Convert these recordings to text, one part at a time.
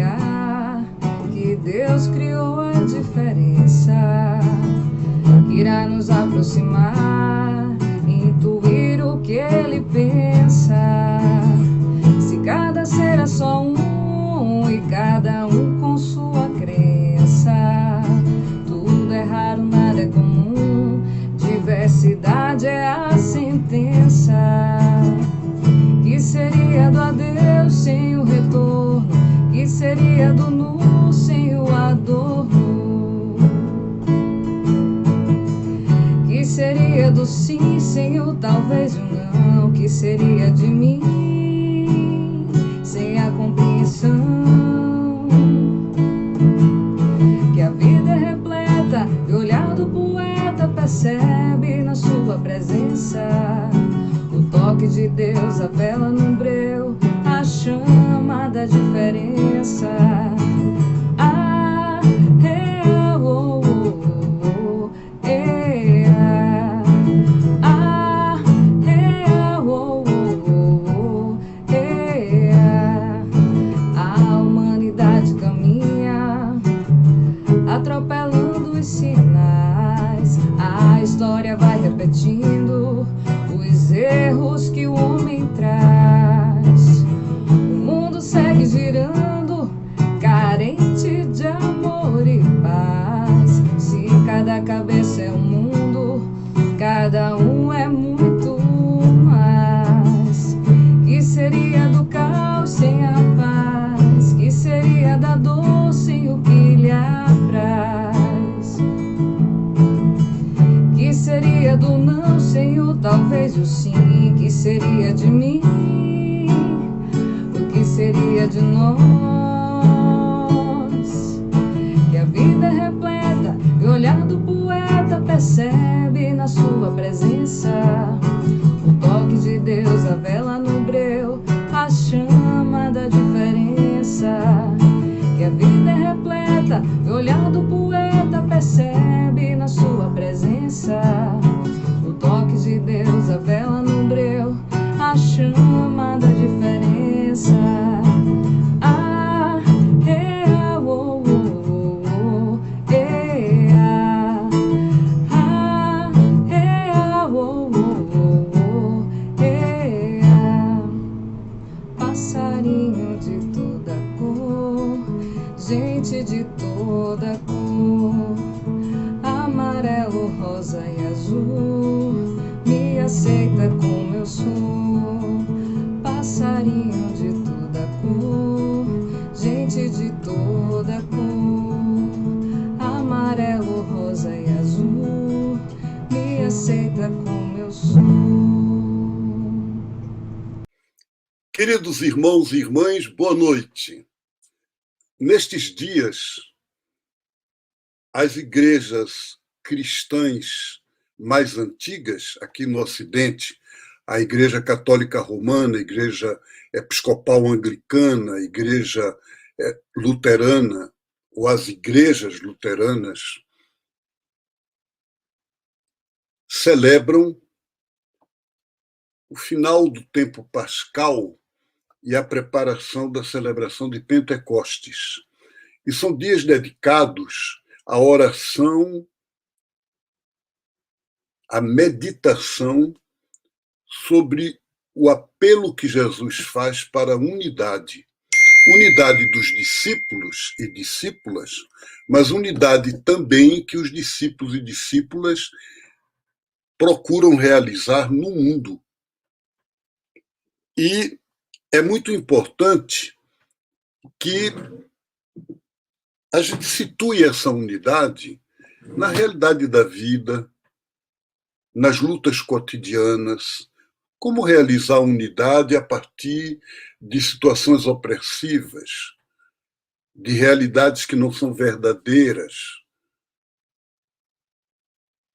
confiar que Deus criou a diferença, que irá nos aproximar, intuir o que Ele pensa. Se cada ser é só um e cada um com sua crença, tudo é raro, nada é comum, diversidade é a sentença. Que seria do adeus sem o retorno? Que seria do nu sem o adorno? Que seria do sim sem o talvez e o não? Que seria de mim sem a compreensão? Que a vida é repleta e o olhar do poeta percebe na sua presença o toque de Deus, a vela no breu, a chama da diferença. Ah, é, oh, oh, oh, é, ah, é, oh, oh, oh, é. A humanidade caminha atropelando os sinais, a história vai repetindo os erros que o homem traz. O mundo segue girando, carente de amor e paz. Se cada cabeça é um mundo, cada um é muito mais. Que seria do caos sem a paz? Que seria da dor sem o que lhe apraz? Que seria do não sem o talvez e o sim? Que seria de mim? O que seria de nós? Que a vida é repleta e o olhar do poeta percebe na sua presença o toque de Deus, a vela no breu, a chama da diferença. Que a vida é repleta e o olhar do poeta percebe na sua presença o toque de Deus, a vela no breu, a chama da diferença. Ah, é, oh, oh, oh, é, ah, é, oh, oh, oh, é. Passarinho de toda cor, gente de toda cor, amarelo, rosa e azul, me aceita como eu sou. Passarinho de toda cor, gente de toda cor, amarelo, rosa e azul, me aceita como eu sou. Queridos irmãos e irmãs, boa noite. Nestes dias, as igrejas cristãs mais antigas aqui no Ocidente, a Igreja Católica Romana, a Igreja Episcopal Anglicana, a Igreja Luterana, ou as igrejas luteranas, celebram o final do tempo pascal e a preparação da celebração de Pentecostes. E são dias dedicados à oração, à meditação sobre o apelo que Jesus faz para a unidade. Unidade dos discípulos e discípulas, mas unidade também que os discípulos e discípulas procuram realizar no mundo. E é muito importante que a gente situe essa unidade na realidade da vida, nas lutas cotidianas, como realizar a unidade a partir de situações opressivas, de realidades que não são verdadeiras.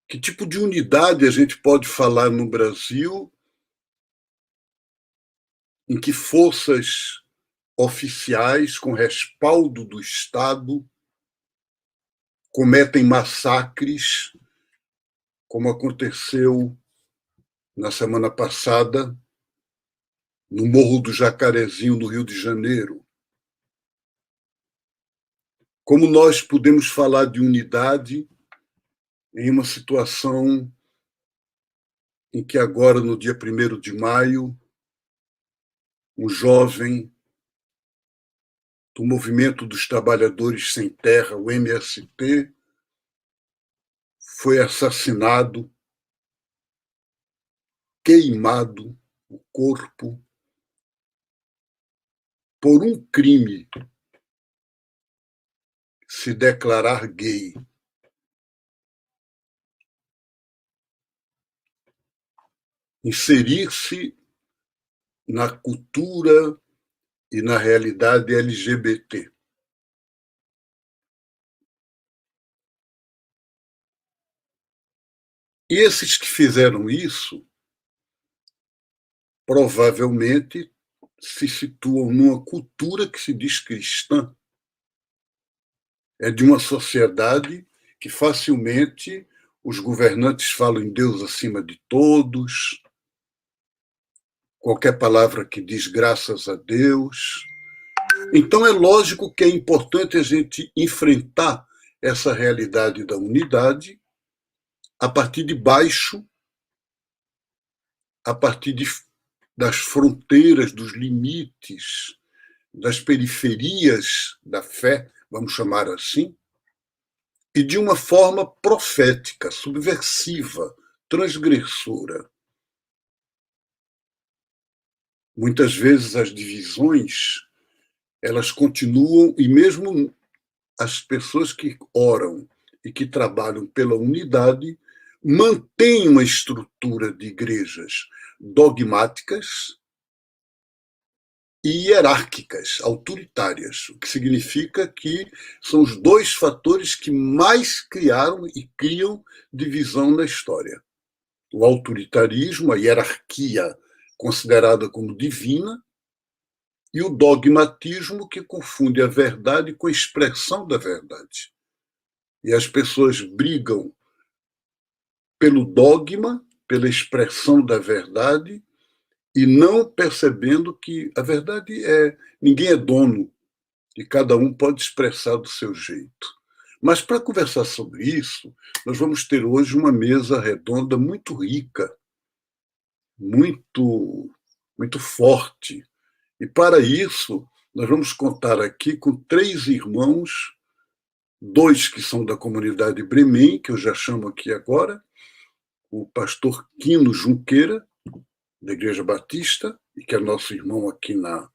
Que tipo de unidade a gente pode falar no Brasil em que forças oficiais, com respaldo do Estado, cometem massacres, como aconteceu na semana passada, no Morro do Jacarezinho, no Rio de Janeiro. Como nós podemos falar de unidade em uma situação em que agora, no dia 1º de maio, um jovem do Movimento dos Trabalhadores Sem Terra, o MST, foi assassinado, queimado o corpo por um crime: se declarar gay. Inserir-se na cultura e na realidade LGBT. E esses que fizeram isso, provavelmente se situam numa cultura que se diz cristã. É de uma sociedade que facilmente os governantes falam em Deus acima de todos, qualquer palavra que diz graças a Deus. Então é lógico que é importante a gente enfrentar essa realidade da unidade a partir de baixo, a partir das fronteiras, dos limites, das periferias da fé, vamos chamar assim, e de uma forma profética, subversiva, transgressora. Muitas vezes as divisões, elas continuam, e mesmo as pessoas que oram e que trabalham pela unidade mantêm uma estrutura de igrejas dogmáticas e hierárquicas, autoritárias, o que significa que são os dois fatores que mais criaram e criam divisão na história. O autoritarismo, a hierarquia considerada como divina, e o dogmatismo, que confunde a verdade com a expressão da verdade. E as pessoas brigam pelo dogma, pela expressão da verdade, e não percebendo que a verdade ninguém é dono, e cada um pode expressar do seu jeito. Mas para conversar sobre isso, nós vamos ter hoje uma mesa redonda muito rica, muito, muito forte. E para isso, nós vamos contar aqui com 3 irmãos, 2 que são da comunidade Bremém, que eu já chamo aqui agora, o pastor Quino Junqueira, da Igreja Batista, e que é nosso irmão aqui na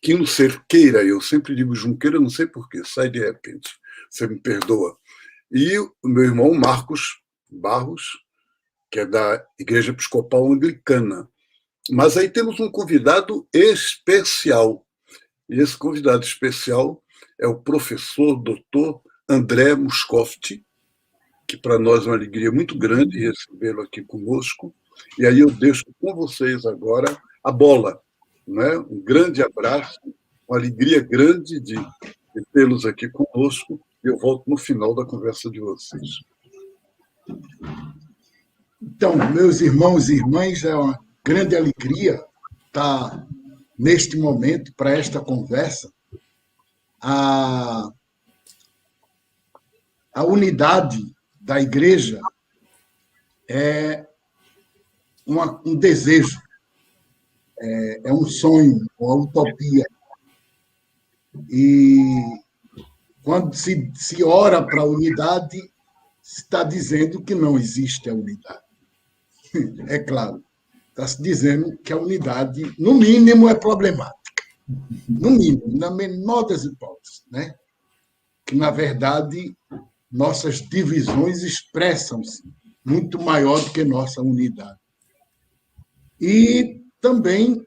Quino Cerqueira, eu sempre digo Junqueira, não sei porquê, sai de repente, você me perdoa. E o meu irmão Marcos Barros, que é da Igreja Episcopal Anglicana. Mas aí temos um convidado especial, e esse convidado especial é o professor doutor André Moscofti, que para nós é uma alegria muito grande recebê-lo aqui conosco. E aí eu deixo com vocês agora a bola. Né? Um grande abraço, uma alegria grande de tê-los aqui conosco, e eu volto no final da conversa de vocês. Então, meus irmãos e irmãs, é uma grande alegria estar neste momento para esta conversa. A unidade da igreja é um desejo, é um sonho, uma utopia. E quando se ora para a unidade, se está dizendo que não existe a unidade. É claro, está se dizendo que a unidade, no mínimo, é problemática. No mínimo, na menor das hipóteses, né? Que, na verdade, nossas divisões expressam-se muito maior do que nossa unidade. E também,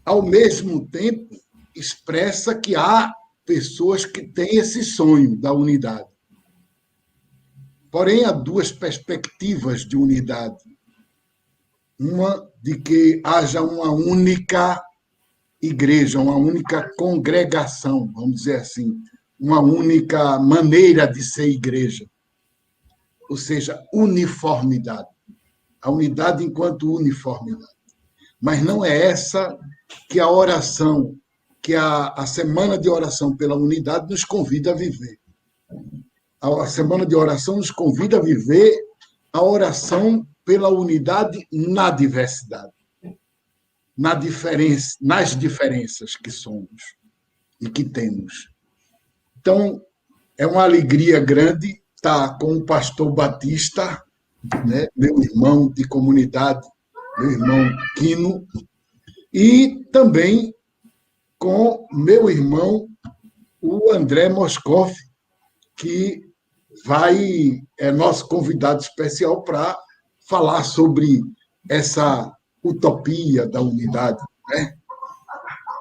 ao mesmo tempo, expressa que há pessoas que têm esse sonho da unidade. Porém, há 2 perspectivas de unidade. Uma de que haja uma única igreja, uma única congregação, vamos dizer assim, uma única maneira de ser igreja. Ou seja, uniformidade. A unidade enquanto uniformidade. Mas não é essa que a oração que a Semana de Oração pela Unidade nos convida a viver. A Semana de Oração nos convida a viver a oração pela unidade na diversidade, nas diferenças que somos e que temos. Então, é uma alegria grande estar com o pastor Batista, né, meu irmão de comunidade, meu irmão Quino, e também com meu irmão, o André Moscoff, que é nosso convidado especial para falar sobre essa utopia da unidade, né?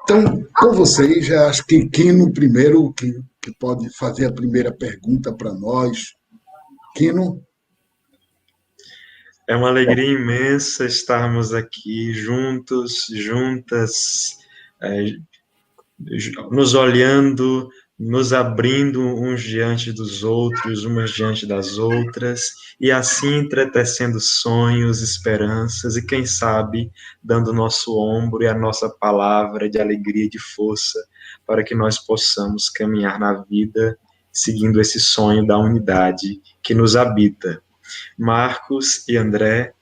Então, com vocês, acho que Quino primeiro, que pode fazer a primeira pergunta para nós. Quino? É uma alegria imensa estarmos aqui juntos, juntas, nos olhando, nos abrindo uns diante dos outros, umas diante das outras, e assim entretecendo sonhos, esperanças, e quem sabe, dando nosso ombro e a nossa palavra de alegria e de força, para que nós possamos caminhar na vida, seguindo esse sonho da unidade que nos habita. Marcos e André,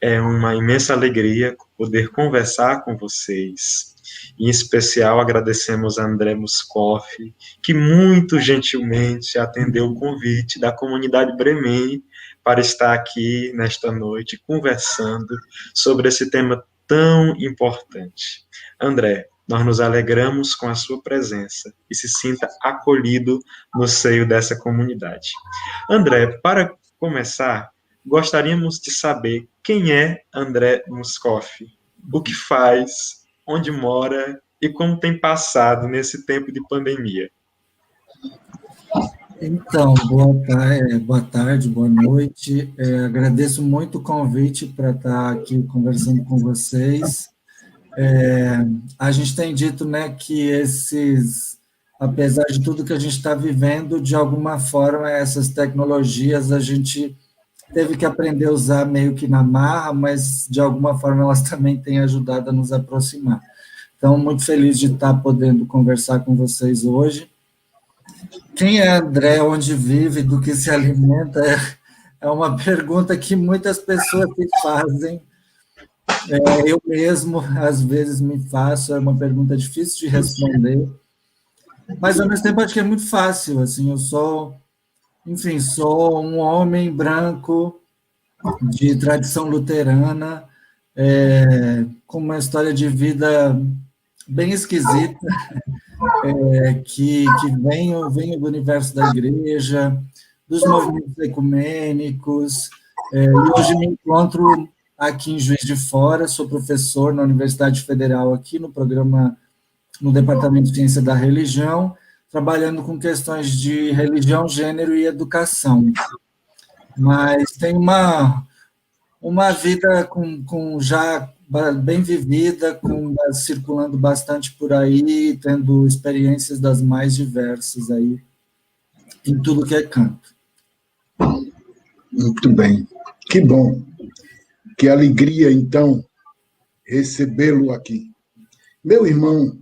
é uma imensa alegria poder conversar com vocês. Em especial, agradecemos a André Moscoff, que muito gentilmente atendeu o convite da comunidade Bremen para estar aqui nesta noite conversando sobre esse tema tão importante. André, nós nos alegramos com a sua presença e se sinta acolhido no seio dessa comunidade. André, para começar, gostaríamos de saber quem é André Moscoff, o que faz, onde mora e como tem passado nesse tempo de pandemia. Então, boa tarde, boa noite. Agradeço muito o convite para estar aqui conversando com vocês. A gente tem dito, né, que apesar de tudo que a gente está vivendo, de alguma forma, essas tecnologias a gente teve que aprender a usar meio que na marra, mas de alguma forma elas também têm ajudado a nos aproximar. Então, muito feliz de estar podendo conversar com vocês hoje. Quem é André, onde vive, do que se alimenta, é uma pergunta que muitas pessoas se fazem. Eu mesmo, às vezes, me faço, é uma pergunta difícil de responder, mas, ao mesmo tempo, acho que é muito fácil. Assim, eu sou um homem branco de tradição luterana, com uma história de vida bem esquisita, que venho do universo da igreja, dos movimentos ecumênicos, e hoje me encontro aqui em Juiz de Fora, sou professor na Universidade Federal aqui no Departamento de Ciência da Religião, trabalhando com questões de religião, gênero e educação. Mas tem uma vida já bem vivida, circulando bastante por aí, tendo experiências das mais diversas aí, em tudo que é canto. Muito bem. Que bom. Que alegria, então, recebê-lo aqui. Meu irmão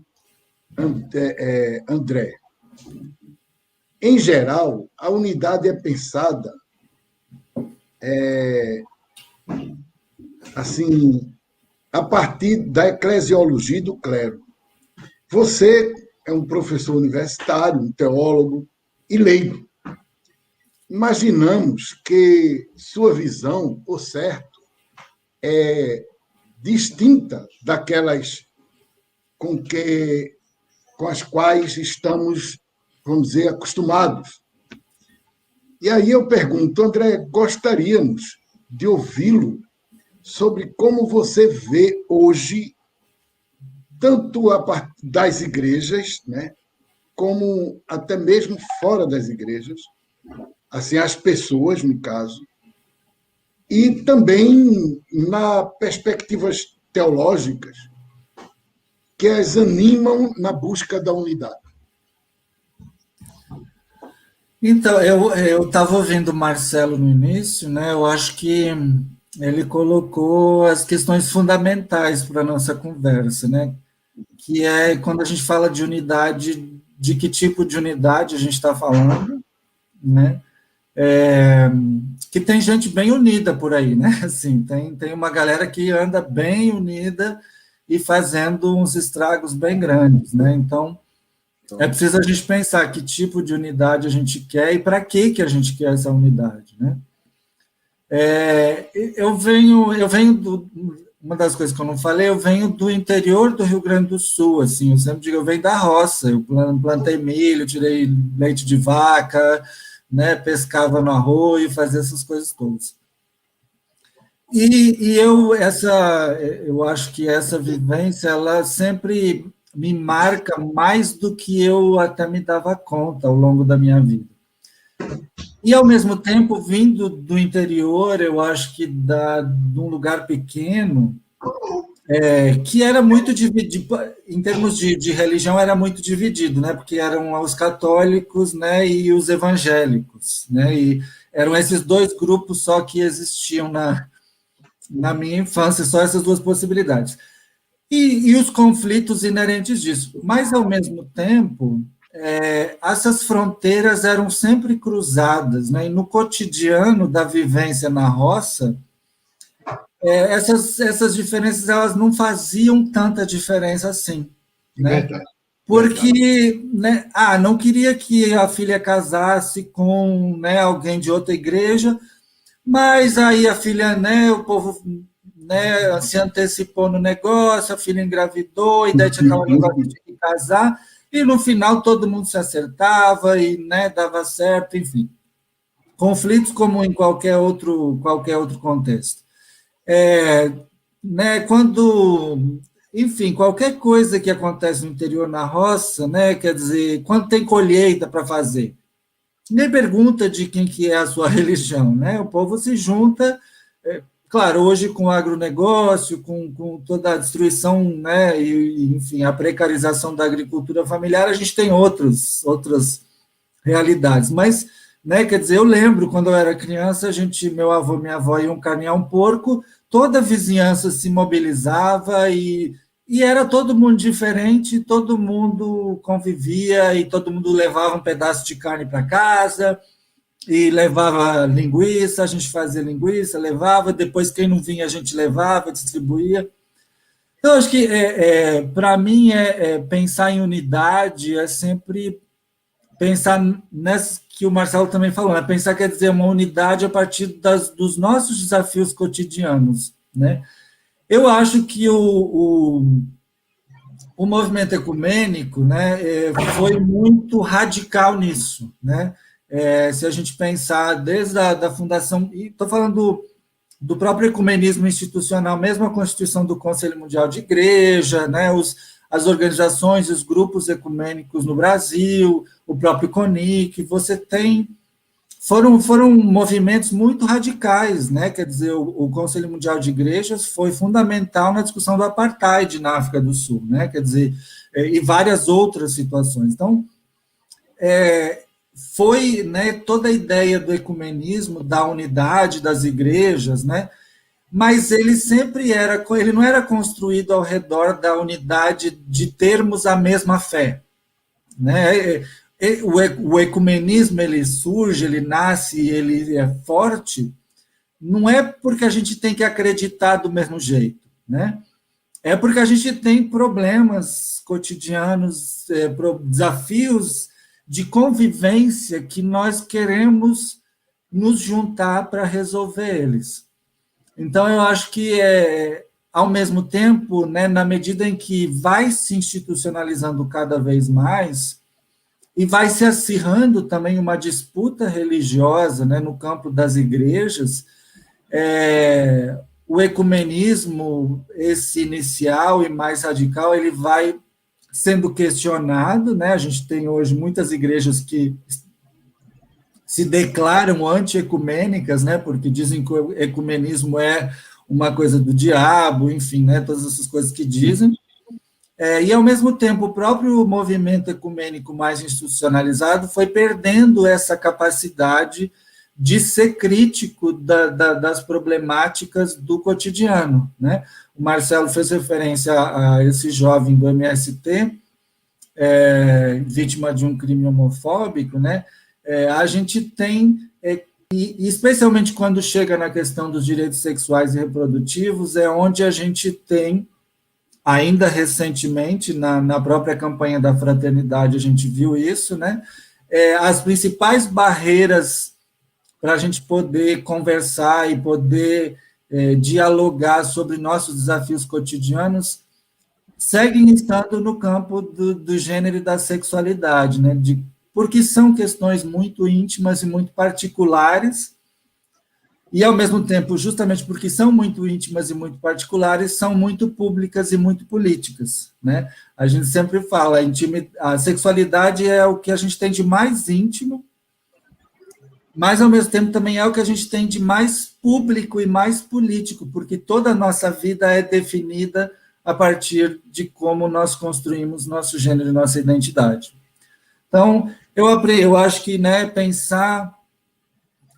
André, em geral, a unidade é pensada assim, a partir da eclesiologia do clero. Você é um professor universitário, um teólogo e leigo. Imaginamos que sua visão, por certo, é distinta daquelas com as quais estamos, vamos dizer, acostumados. E aí eu pergunto, André, gostaríamos de ouvi-lo sobre como você vê hoje, tanto a parte das igrejas, né, como até mesmo fora das igrejas, assim, as pessoas, no caso, e também nas perspectivas teológicas que as animam na busca da unidade. Então, eu estava ouvindo o Marcelo no início, né? Eu acho que ele colocou as questões fundamentais para a nossa conversa, né? que é quando a gente fala de unidade, de que tipo de unidade a gente está falando, né? Que tem gente bem unida por aí, né? Assim, tem uma galera que anda bem unida e fazendo uns estragos bem grandes, né? Então, é preciso a gente pensar que tipo de unidade a gente quer e para que a gente quer essa unidade, né? Eu venho uma das coisas que eu não falei, eu venho do interior do Rio Grande do Sul, assim, eu sempre digo, eu venho da roça, eu plantei milho, tirei leite de vaca, né, pescava no arroio, fazia essas coisas todas. E eu acho que essa vivência, ela sempre me marca mais do que eu até me dava conta ao longo da minha vida. E, ao mesmo tempo, vindo do interior, eu acho que de um lugar pequeno, que era muito dividido, em termos de religião, era muito dividido, né? Porque eram os católicos, né, e os evangélicos, né? E eram esses dois grupos só que existiam na minha infância, só essas duas possibilidades. E os conflitos inerentes disso. Mas, ao mesmo tempo, essas fronteiras eram sempre cruzadas, né? E no cotidiano da vivência na roça, essas diferenças elas não faziam tanta diferença assim, né? Verdade. Porque, né, não queria que a filha casasse com, né, alguém de outra igreja, mas aí a filha, né, o povo, né, se antecipou no negócio, a filha engravidou, e daí tinha aquela negócio de casar, e no final todo mundo se acertava e, né, dava certo, enfim. Conflitos como em qualquer outro contexto. Né, enfim, qualquer coisa que acontece no interior, na roça, né, quer dizer, quando tem colheita para fazer, nem pergunta de quem que é a sua religião, né? O povo se junta, claro, hoje com o agronegócio, com toda a destruição, né, e, enfim, a precarização da agricultura familiar, a gente tem outras realidades, mas, né, quer dizer, eu lembro, quando eu era criança, meu avô e minha avó iam carnear um porco, toda a vizinhança se mobilizava e era todo mundo diferente, todo mundo convivia e todo mundo levava um pedaço de carne para casa e levava linguiça, a gente fazia linguiça, levava, depois quem não vinha a gente levava, distribuía. Então, acho que, para mim, pensar em unidade é sempre pensar nessa que o Marcelo também falou, né? Pensar quer dizer uma unidade a partir dos nossos desafios cotidianos, né? Eu acho que o movimento ecumênico, né, foi muito radical nisso, né? Se a gente pensar desde a fundação, e estou falando do próprio ecumenismo institucional, mesmo a constituição do Conselho Mundial de Igreja, né, as organizações, os grupos ecumênicos no Brasil, o próprio CONIC, você tem... Foram movimentos muito radicais, né? Quer dizer, o Conselho Mundial de Igrejas foi fundamental na discussão do apartheid na África do Sul, né? Quer dizer, e várias outras situações. Então, foi, né, toda a ideia do ecumenismo, da unidade das igrejas, né? Mas ele não era construído ao redor da unidade de termos a mesma fé, né? O ecumenismo, ele surge, ele nasce, ele é forte, não é porque a gente tem que acreditar do mesmo jeito, né? É porque a gente tem problemas cotidianos, desafios de convivência que nós queremos nos juntar para resolver eles. Então, eu acho que, ao mesmo tempo, né, na medida em que vai se institucionalizando cada vez mais, e vai se acirrando também uma disputa religiosa, né, no campo das igrejas, o ecumenismo, esse inicial e mais radical, ele vai sendo questionado, né? A gente tem hoje muitas igrejas que se declaram anti-ecumênicas, né, porque dizem que o ecumenismo é uma coisa do diabo, enfim, né, todas essas coisas que dizem. E, ao mesmo tempo, o próprio movimento ecumênico mais institucionalizado foi perdendo essa capacidade de ser crítico das problemáticas do cotidiano, né? O Marcelo fez referência a esse jovem do MST, vítima de um crime homofóbico, né? A gente tem, e especialmente quando chega na questão dos direitos sexuais e reprodutivos, é onde a gente tem, ainda recentemente, na própria campanha da fraternidade, a gente viu isso, né? As principais barreiras para a gente poder conversar e poder dialogar sobre nossos desafios cotidianos seguem estando no campo do gênero e da sexualidade, né? Porque são questões muito íntimas e muito particulares, e, ao mesmo tempo, justamente porque são muito íntimas e muito particulares, são muito públicas e muito políticas, né? A gente sempre fala, a sexualidade é o que a gente tem de mais íntimo, mas, ao mesmo tempo, também é o que a gente tem de mais público e mais político, porque toda a nossa vida é definida a partir de como nós construímos nosso gênero e nossa identidade. Então, eu acho que, né, pensar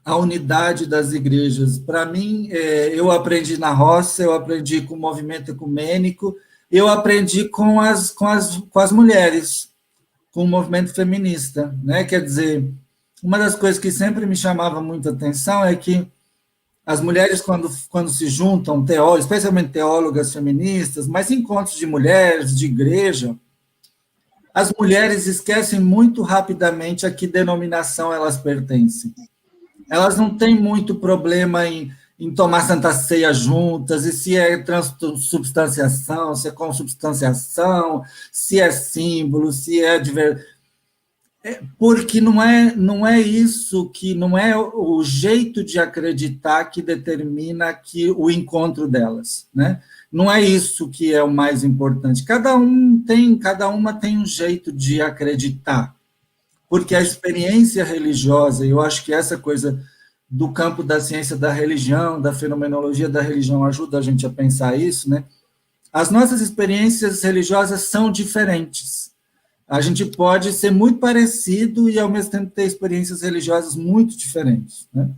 a unidade das igrejas, para mim, eu aprendi na roça, eu aprendi com o movimento ecumênico, eu aprendi com as mulheres, com o movimento feminista, né? Quer dizer, uma das coisas que sempre me chamava muita atenção é que as mulheres, quando se juntam, especialmente teólogas feministas, mas encontros de mulheres, de igreja, as mulheres esquecem muito rapidamente a que denominação elas pertencem. Elas não têm muito problema em tomar Santa Ceia juntas, e se é transubstanciação, se é consubstanciação, se é símbolo, se é porque não é isso, que não é o jeito de acreditar que determina o encontro delas, né? Não é isso que é o mais importante. Cada uma tem um jeito de acreditar, porque a experiência religiosa, e eu acho que essa coisa do campo da ciência da religião, da fenomenologia da religião, ajuda a gente a pensar isso, né? As nossas experiências religiosas são diferentes. A gente pode ser muito parecido e, ao mesmo tempo, ter experiências religiosas muito diferentes, né?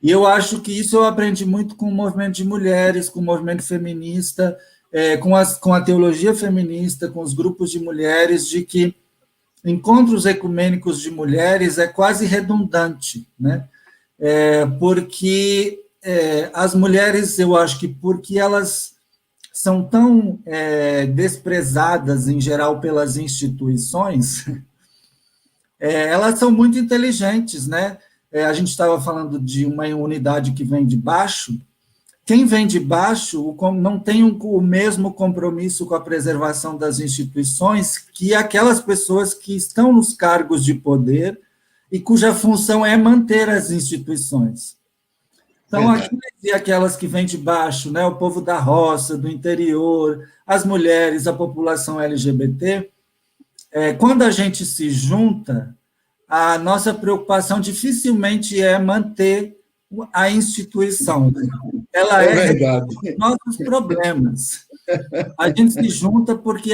E eu acho que isso eu aprendi muito com o movimento de mulheres, com o movimento feminista, com a teologia feminista, com os grupos de mulheres, de que encontros ecumênicos de mulheres é quase redundante, né? Porque as mulheres, eu acho que porque elas são tão desprezadas, em geral, pelas instituições, elas são muito inteligentes, né? A gente estava falando de uma unidade que vem de baixo. Quem vem de baixo não tem o mesmo compromisso com a preservação das instituições que aquelas pessoas que estão nos cargos de poder e cuja função é manter as instituições. Então, aquelas que vêm de baixo, né, o povo da roça, do interior, as mulheres, a população LGBT, quando a gente se junta, a nossa preocupação dificilmente é manter a instituição. Ela verdade. Nossos problemas. A gente se junta porque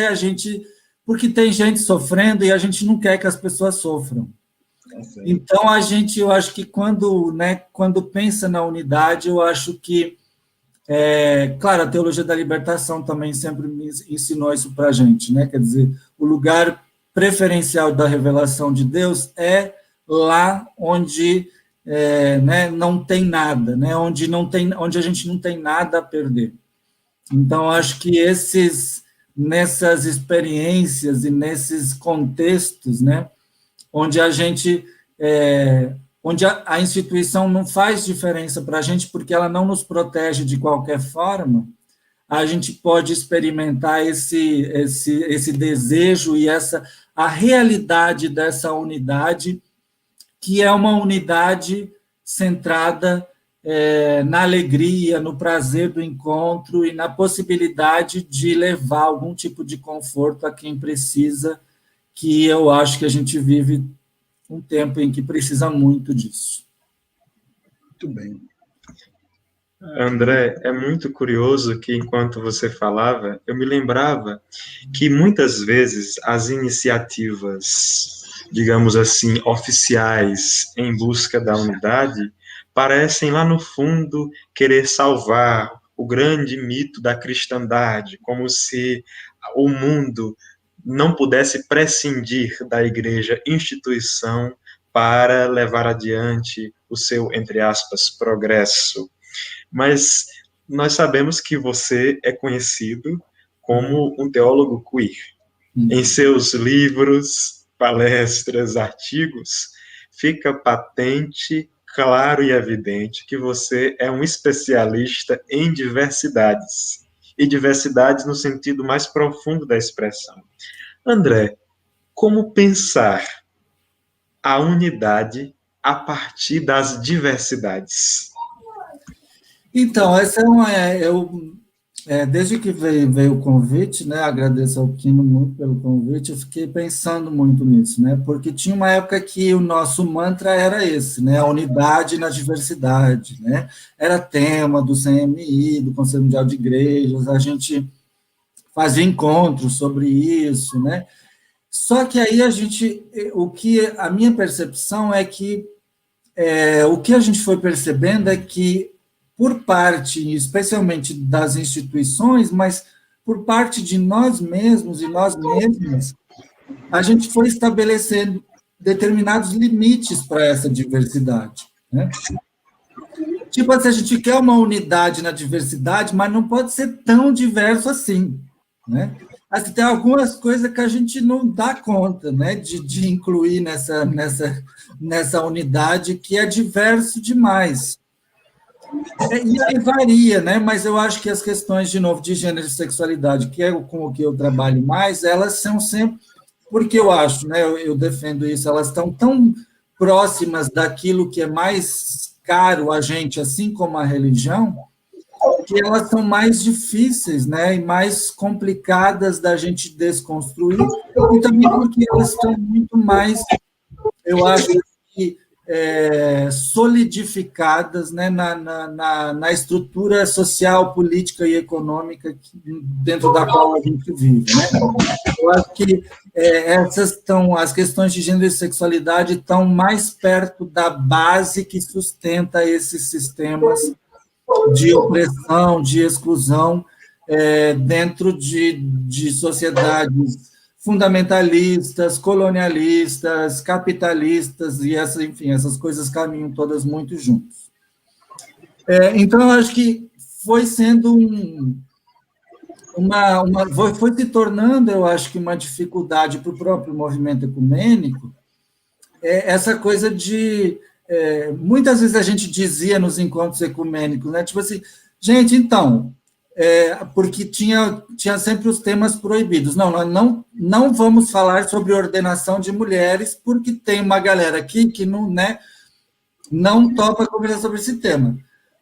tem gente sofrendo e a gente não quer que as pessoas sofram. Então, eu acho que quando pensa na unidade, eu acho que, claro, a teologia da libertação também sempre me ensinou isso para a gente, né? Quer dizer, o lugar preferencial da revelação de Deus é lá onde não tem nada, né? Onde a gente não tem nada a perder. Então, acho que nessas experiências e nesses contextos, né, onde onde a instituição não faz diferença para a gente porque ela não nos protege de qualquer forma, a gente pode experimentar esse desejo e a realidade dessa unidade, que é uma unidade centrada na alegria, no prazer do encontro e na possibilidade de levar algum tipo de conforto a quem precisa, que eu acho que a gente vive um tempo em que precisa muito disso. Muito bem. André, é muito curioso que, enquanto você falava, eu me lembrava que muitas vezes as iniciativas digamos assim, oficiais em busca da unidade, parecem lá no fundo querer salvar o grande mito da cristandade, como se o mundo não pudesse prescindir da igreja instituição para levar adiante o seu, entre aspas, progresso. Mas nós sabemos que você é conhecido como um teólogo queer. Em seus livros, palestras, artigos, fica patente, claro e evidente que você é um especialista em diversidades, e diversidades no sentido mais profundo da expressão. André, como pensar a unidade a partir das diversidades? Então, essa desde que veio o convite, né, agradeço ao Quino muito pelo convite, eu fiquei pensando muito nisso, né, porque tinha uma época que o nosso mantra era esse, né, a unidade na diversidade, né, era tema do CMI, do Conselho Mundial de Igrejas, a gente fazia encontros sobre isso, né, só que aí a minha percepção é que o que a gente foi percebendo é que, por parte, especialmente das instituições, mas por parte de nós mesmos e nós mesmas, a gente foi estabelecendo determinados limites para essa diversidade, né? Tipo assim, a gente quer uma unidade na diversidade, mas não pode ser tão diverso assim, né? Assim, tem algumas coisas que a gente não dá conta, né, de incluir nessa unidade, que é diverso demais. E aí varia, né? Mas eu acho que as questões, de novo, de gênero e sexualidade, que é com o que eu trabalho mais, elas são sempre, porque eu acho, né, eu defendo isso, elas estão tão próximas daquilo que é mais caro a gente, assim como a religião, que elas são mais difíceis, né, e mais complicadas da gente desconstruir, e também porque elas estão muito mais, eu acho que, solidificadas, né, na estrutura social, política e econômica dentro da qual a gente vive, né? Eu acho que as questões de gênero e sexualidade estão mais perto da base que sustenta esses sistemas de opressão, de exclusão, dentro de sociedades fundamentalistas, colonialistas, capitalistas, e enfim, essas coisas caminham todas muito juntos. Então, eu acho que foi sendo foi se tornando, eu acho que uma dificuldade para o próprio movimento ecumênico, essa coisa de... muitas vezes a gente dizia nos encontros ecumênicos, né, tipo assim, gente, então... porque tinha sempre os temas proibidos. Nós não vamos falar sobre ordenação de mulheres, porque tem uma galera aqui que não, né, não topa conversar sobre esse tema.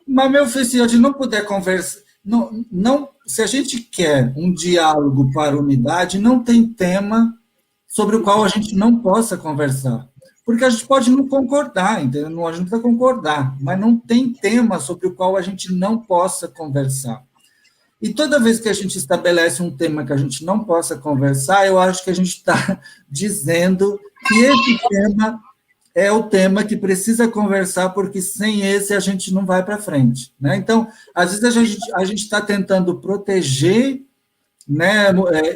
Mas, meu filho, se a gente não puder conversar... se a gente quer um diálogo para a unidade, não tem tema sobre o qual a gente não possa conversar. Porque a gente pode não concordar, entendeu? A gente não precisa concordar, mas não tem tema sobre o qual a gente não possa conversar. E toda vez que a gente estabelece um tema que a gente não possa conversar, eu acho que a gente está dizendo que esse tema é o tema que precisa conversar, porque sem esse a gente não vai para frente, né? Então, às vezes a gente está tentando proteger, né,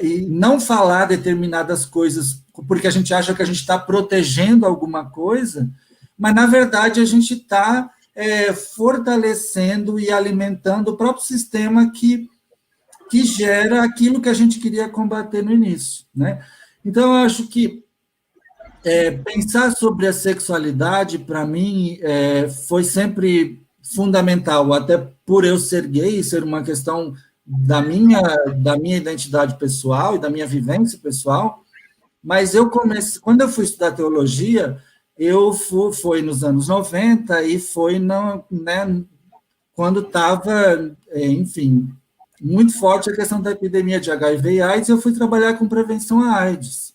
e não falar determinadas coisas, porque a gente acha que a gente está protegendo alguma coisa, mas, na verdade, a gente está fortalecendo e alimentando o próprio sistema que gera aquilo que a gente queria combater no início, né? Então, eu acho que pensar sobre a sexualidade, para mim, foi sempre fundamental, até por eu ser gay, ser uma questão da minha identidade pessoal e da minha vivência pessoal, mas quando eu fui estudar teologia, foi nos anos 90 e foi né, quando estava, enfim, muito forte a questão da epidemia de HIV e AIDS, eu fui trabalhar com prevenção à AIDS.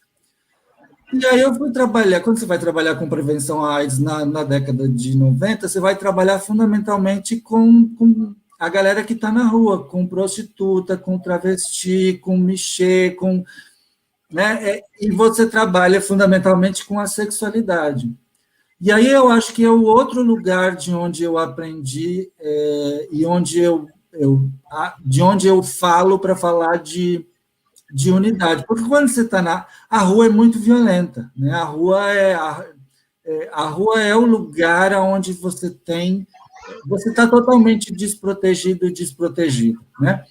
E aí eu fui trabalhar, quando você vai trabalhar com prevenção à AIDS na década de 90, você vai trabalhar fundamentalmente com a galera que está na rua, com prostituta, com travesti, com mixê, né? E você trabalha fundamentalmente com a sexualidade. E aí eu acho que é o outro lugar de onde eu aprendi e de onde eu falo para falar de unidade. Porque quando você está a rua é muito violenta, né? A rua é o lugar onde você está totalmente desprotegido e desprotegido, né?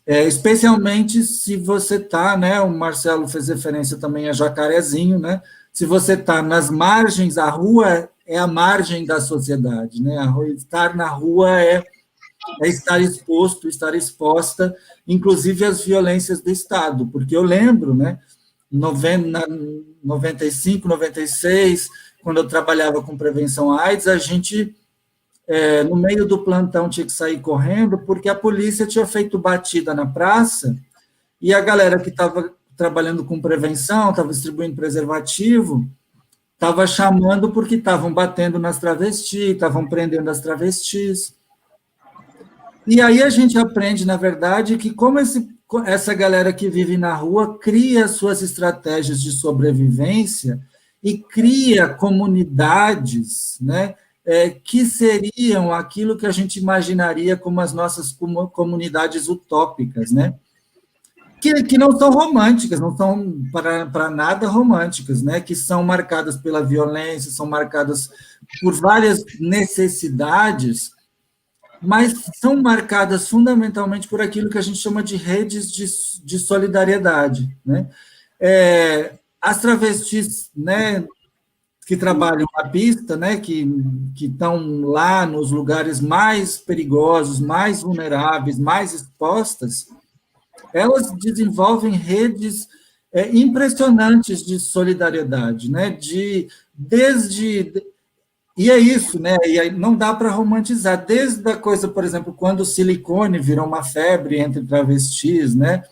Especialmente se você está, né? O Marcelo fez referência também a Jacarezinho, né? Se você está nas margens, a rua é a margem da sociedade, né? Estar na rua é estar exposto, estar exposta, inclusive às violências do Estado, porque eu lembro, né? 95, 96, quando eu trabalhava com prevenção à AIDS, a gente, no meio do plantão, tinha que sair correndo, porque a polícia tinha feito batida na praça, e a galera que estava trabalhando com prevenção, estava distribuindo preservativo, estava chamando porque estavam batendo nas travestis, estavam prendendo as travestis. E aí a gente aprende, na verdade, que como essa galera que vive na rua cria suas estratégias de sobrevivência e cria comunidades, né, que seriam aquilo que a gente imaginaria como as nossas comunidades utópicas, né? Que não são românticas, não são para nada românticas, né? Que são marcadas pela violência, são marcadas por várias necessidades, mas são marcadas fundamentalmente por aquilo que a gente chama de redes de solidariedade, né? As travestis, né, que trabalham na pista, né, que estão lá nos lugares mais perigosos, mais vulneráveis, mais expostas, elas desenvolvem redes impressionantes de solidariedade, né? E é isso, né? E aí não dá para romantizar, desde a coisa, por exemplo, quando o silicone virou uma febre entre travestis, né?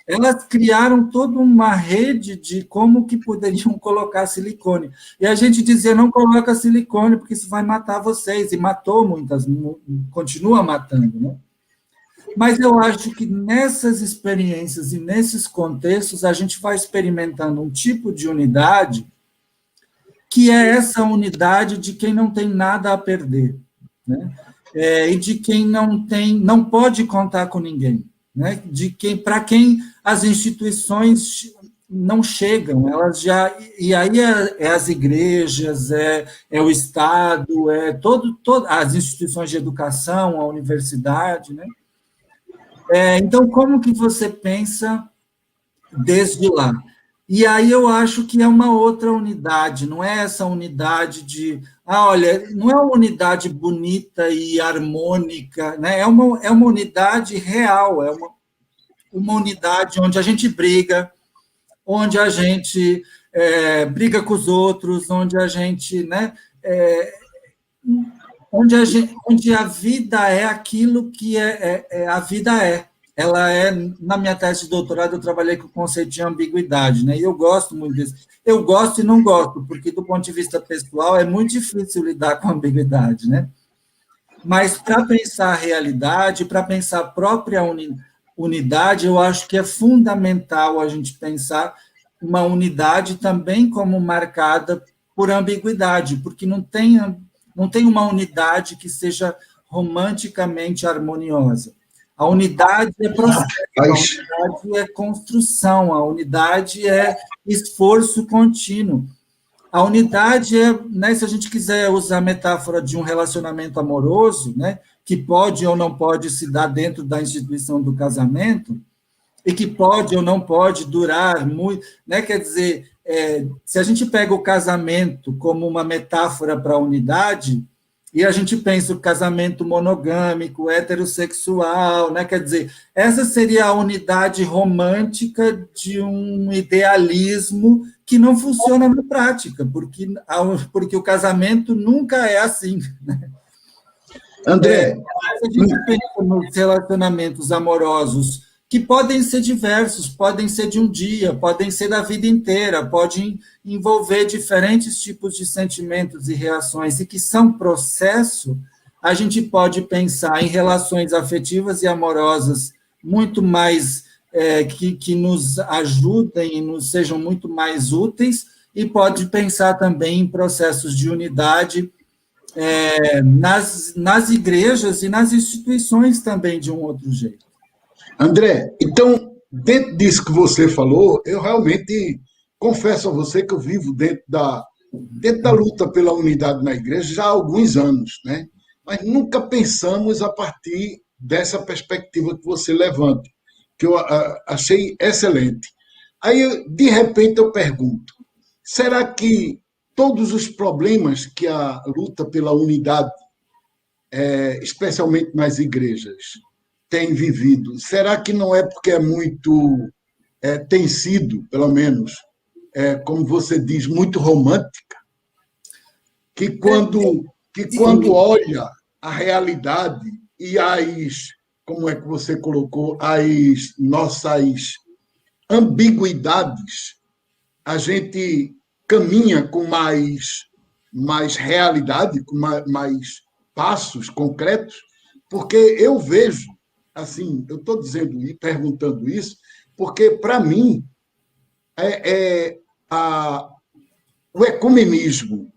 Elas criaram toda uma rede de como que poderiam colocar silicone. E a gente dizia, não coloca silicone, porque isso vai matar vocês, e matou muitas, continua matando, né? Mas eu acho que nessas experiências e nesses contextos, a gente vai experimentando um tipo de unidade que é essa unidade de quem não tem nada a perder, né? E de quem não pode contar com ninguém, né? Para quem as instituições não chegam, elas já, e aí as igrejas, o Estado, as instituições de educação, a universidade, né? Então, como que você pensa desde lá? E aí eu acho que é uma outra unidade, não é essa unidade olha, não é uma unidade bonita e harmônica, né? É uma unidade real, é uma unidade onde a gente briga, onde a gente briga com os outros, onde a gente, né? Onde a vida é aquilo que a vida é. Ela na minha tese de doutorado, eu trabalhei com o conceito de ambiguidade, né? E eu gosto muito disso. Eu gosto e não gosto, porque, do ponto de vista pessoal, é muito difícil lidar com a ambiguidade, né? Mas, para pensar a realidade, para pensar a própria unidade, eu acho que é fundamental a gente pensar uma unidade também como marcada por ambiguidade, porque não tem uma unidade que seja romanticamente harmoniosa. A unidade é processo, a unidade é construção, a unidade é esforço contínuo. A unidade né, se a gente quiser usar a metáfora de um relacionamento amoroso, né, que pode ou não pode se dar dentro da instituição do casamento, e que pode ou não pode durar muito, né, quer dizer, se a gente pega o casamento como uma metáfora para a unidade, e a gente pensa o casamento monogâmico, heterossexual, né? Quer dizer, essa seria a unidade romântica de um idealismo que não funciona na prática, porque o casamento nunca é assim, né? André, a gente pensa nos relacionamentos amorosos que podem ser diversos, podem ser de um dia, podem ser da vida inteira, podem envolver diferentes tipos de sentimentos e reações, e que são processo, a gente pode pensar em relações afetivas e amorosas muito mais que nos ajudem e nos sejam muito mais úteis, e pode pensar também em processos de unidade nas igrejas e nas instituições também, de um outro jeito. André, então, dentro disso que você falou, eu realmente confesso a você que eu vivo dentro da luta pela unidade na igreja já há alguns anos, né? Mas nunca pensamos a partir dessa perspectiva que você levanta, que eu achei excelente. Aí, de repente, eu pergunto, será que todos os problemas que a luta pela unidade, especialmente nas igrejas, tem vivido, será que não é porque é muito, tem sido, pelo menos, como você diz, muito romântica, que quando olha a realidade e como é que você colocou, as nossas ambiguidades, a gente caminha com mais realidade, com mais passos concretos, porque eu vejo, assim, eu estou dizendo e perguntando isso, porque, para mim, o ecumenismo,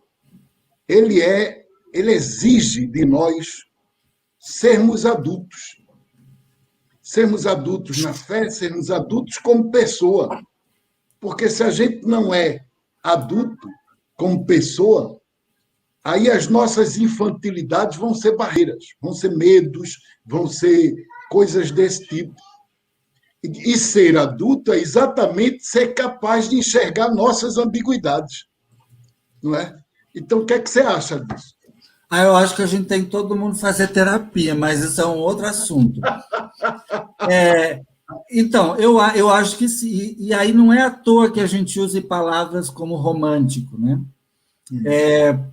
ele exige de nós sermos adultos na fé, sermos adultos como pessoa, porque se a gente não é adulto como pessoa, aí as nossas infantilidades vão ser barreiras, vão ser medos, vão ser coisas desse tipo. E ser adulto é exatamente ser capaz de enxergar nossas ambiguidades, não é? Então, o que é que você acha disso? Eu acho que a gente tem que todo mundo fazer terapia, mas isso é um outro assunto. Então, eu acho que sim, e aí não é à toa que a gente use palavras como romântico, né?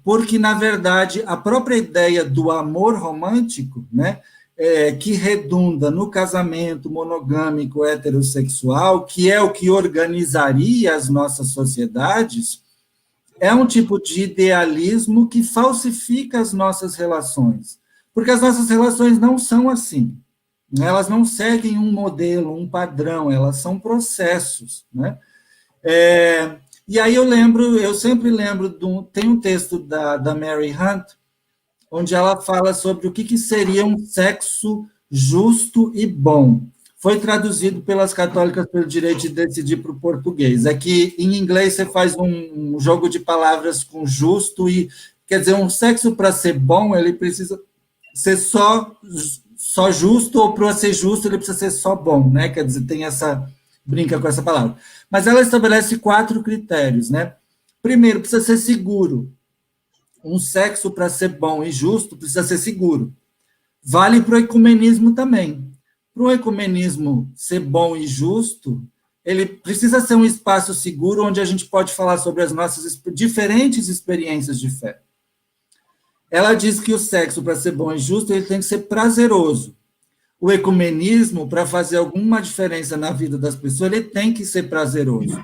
Porque, na verdade, a própria ideia do amor romântico, né, que redunda no casamento monogâmico heterossexual, que é o que organizaria as nossas sociedades, é um tipo de idealismo que falsifica as nossas relações, porque as nossas relações não são assim, né? Elas não seguem um modelo, um padrão, elas são processos, né? E aí eu sempre lembro, tem um texto da Mary Hunt, onde ela fala sobre o que seria um sexo justo e bom. Foi traduzido pelas católicas pelo direito de decidir para o português. É que, em inglês, você faz um jogo de palavras com justo e, quer dizer, um sexo para ser bom, ele precisa ser só justo, ou para ser justo, ele precisa ser só bom, né? Quer dizer, brinca com essa palavra. Mas ela estabelece 4 critérios, né? Primeiro, precisa ser seguro. Um sexo, para ser bom e justo, precisa ser seguro. Vale para o ecumenismo também. Para o ecumenismo ser bom e justo, ele precisa ser um espaço seguro onde a gente pode falar sobre as nossas diferentes experiências de fé. Ela diz que o sexo, para ser bom e justo, ele tem que ser prazeroso. O ecumenismo, para fazer alguma diferença na vida das pessoas, ele tem que ser prazeroso.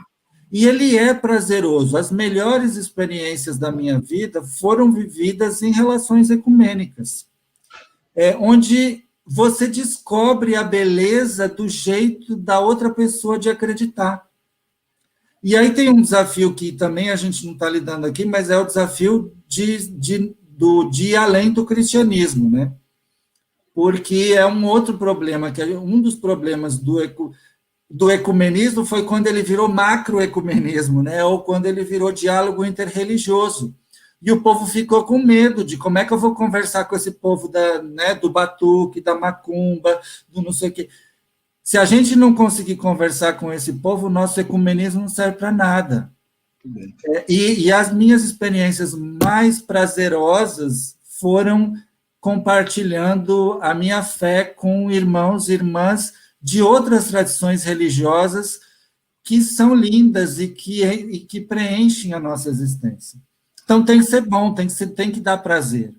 E ele é prazeroso. As melhores experiências da minha vida foram vividas em relações ecumênicas, onde você descobre a beleza do jeito da outra pessoa de acreditar. E aí tem um desafio que também a gente não está lidando aqui, mas é o desafio de ir além do cristianismo, né? Porque é um outro problema, que um dos problemas do ecumenismo foi quando ele virou macroecumenismo, né? Ou quando ele virou diálogo interreligioso. E o povo ficou com medo de como é que eu vou conversar com esse povo do batuque, da macumba, do não sei o quê. Se a gente não conseguir conversar com esse povo, o nosso ecumenismo não serve para nada. E as minhas experiências mais prazerosas foram compartilhando a minha fé com irmãos e irmãs de outras tradições religiosas que são lindas e que preenchem a nossa existência. Então, tem que ser bom, tem que dar prazer.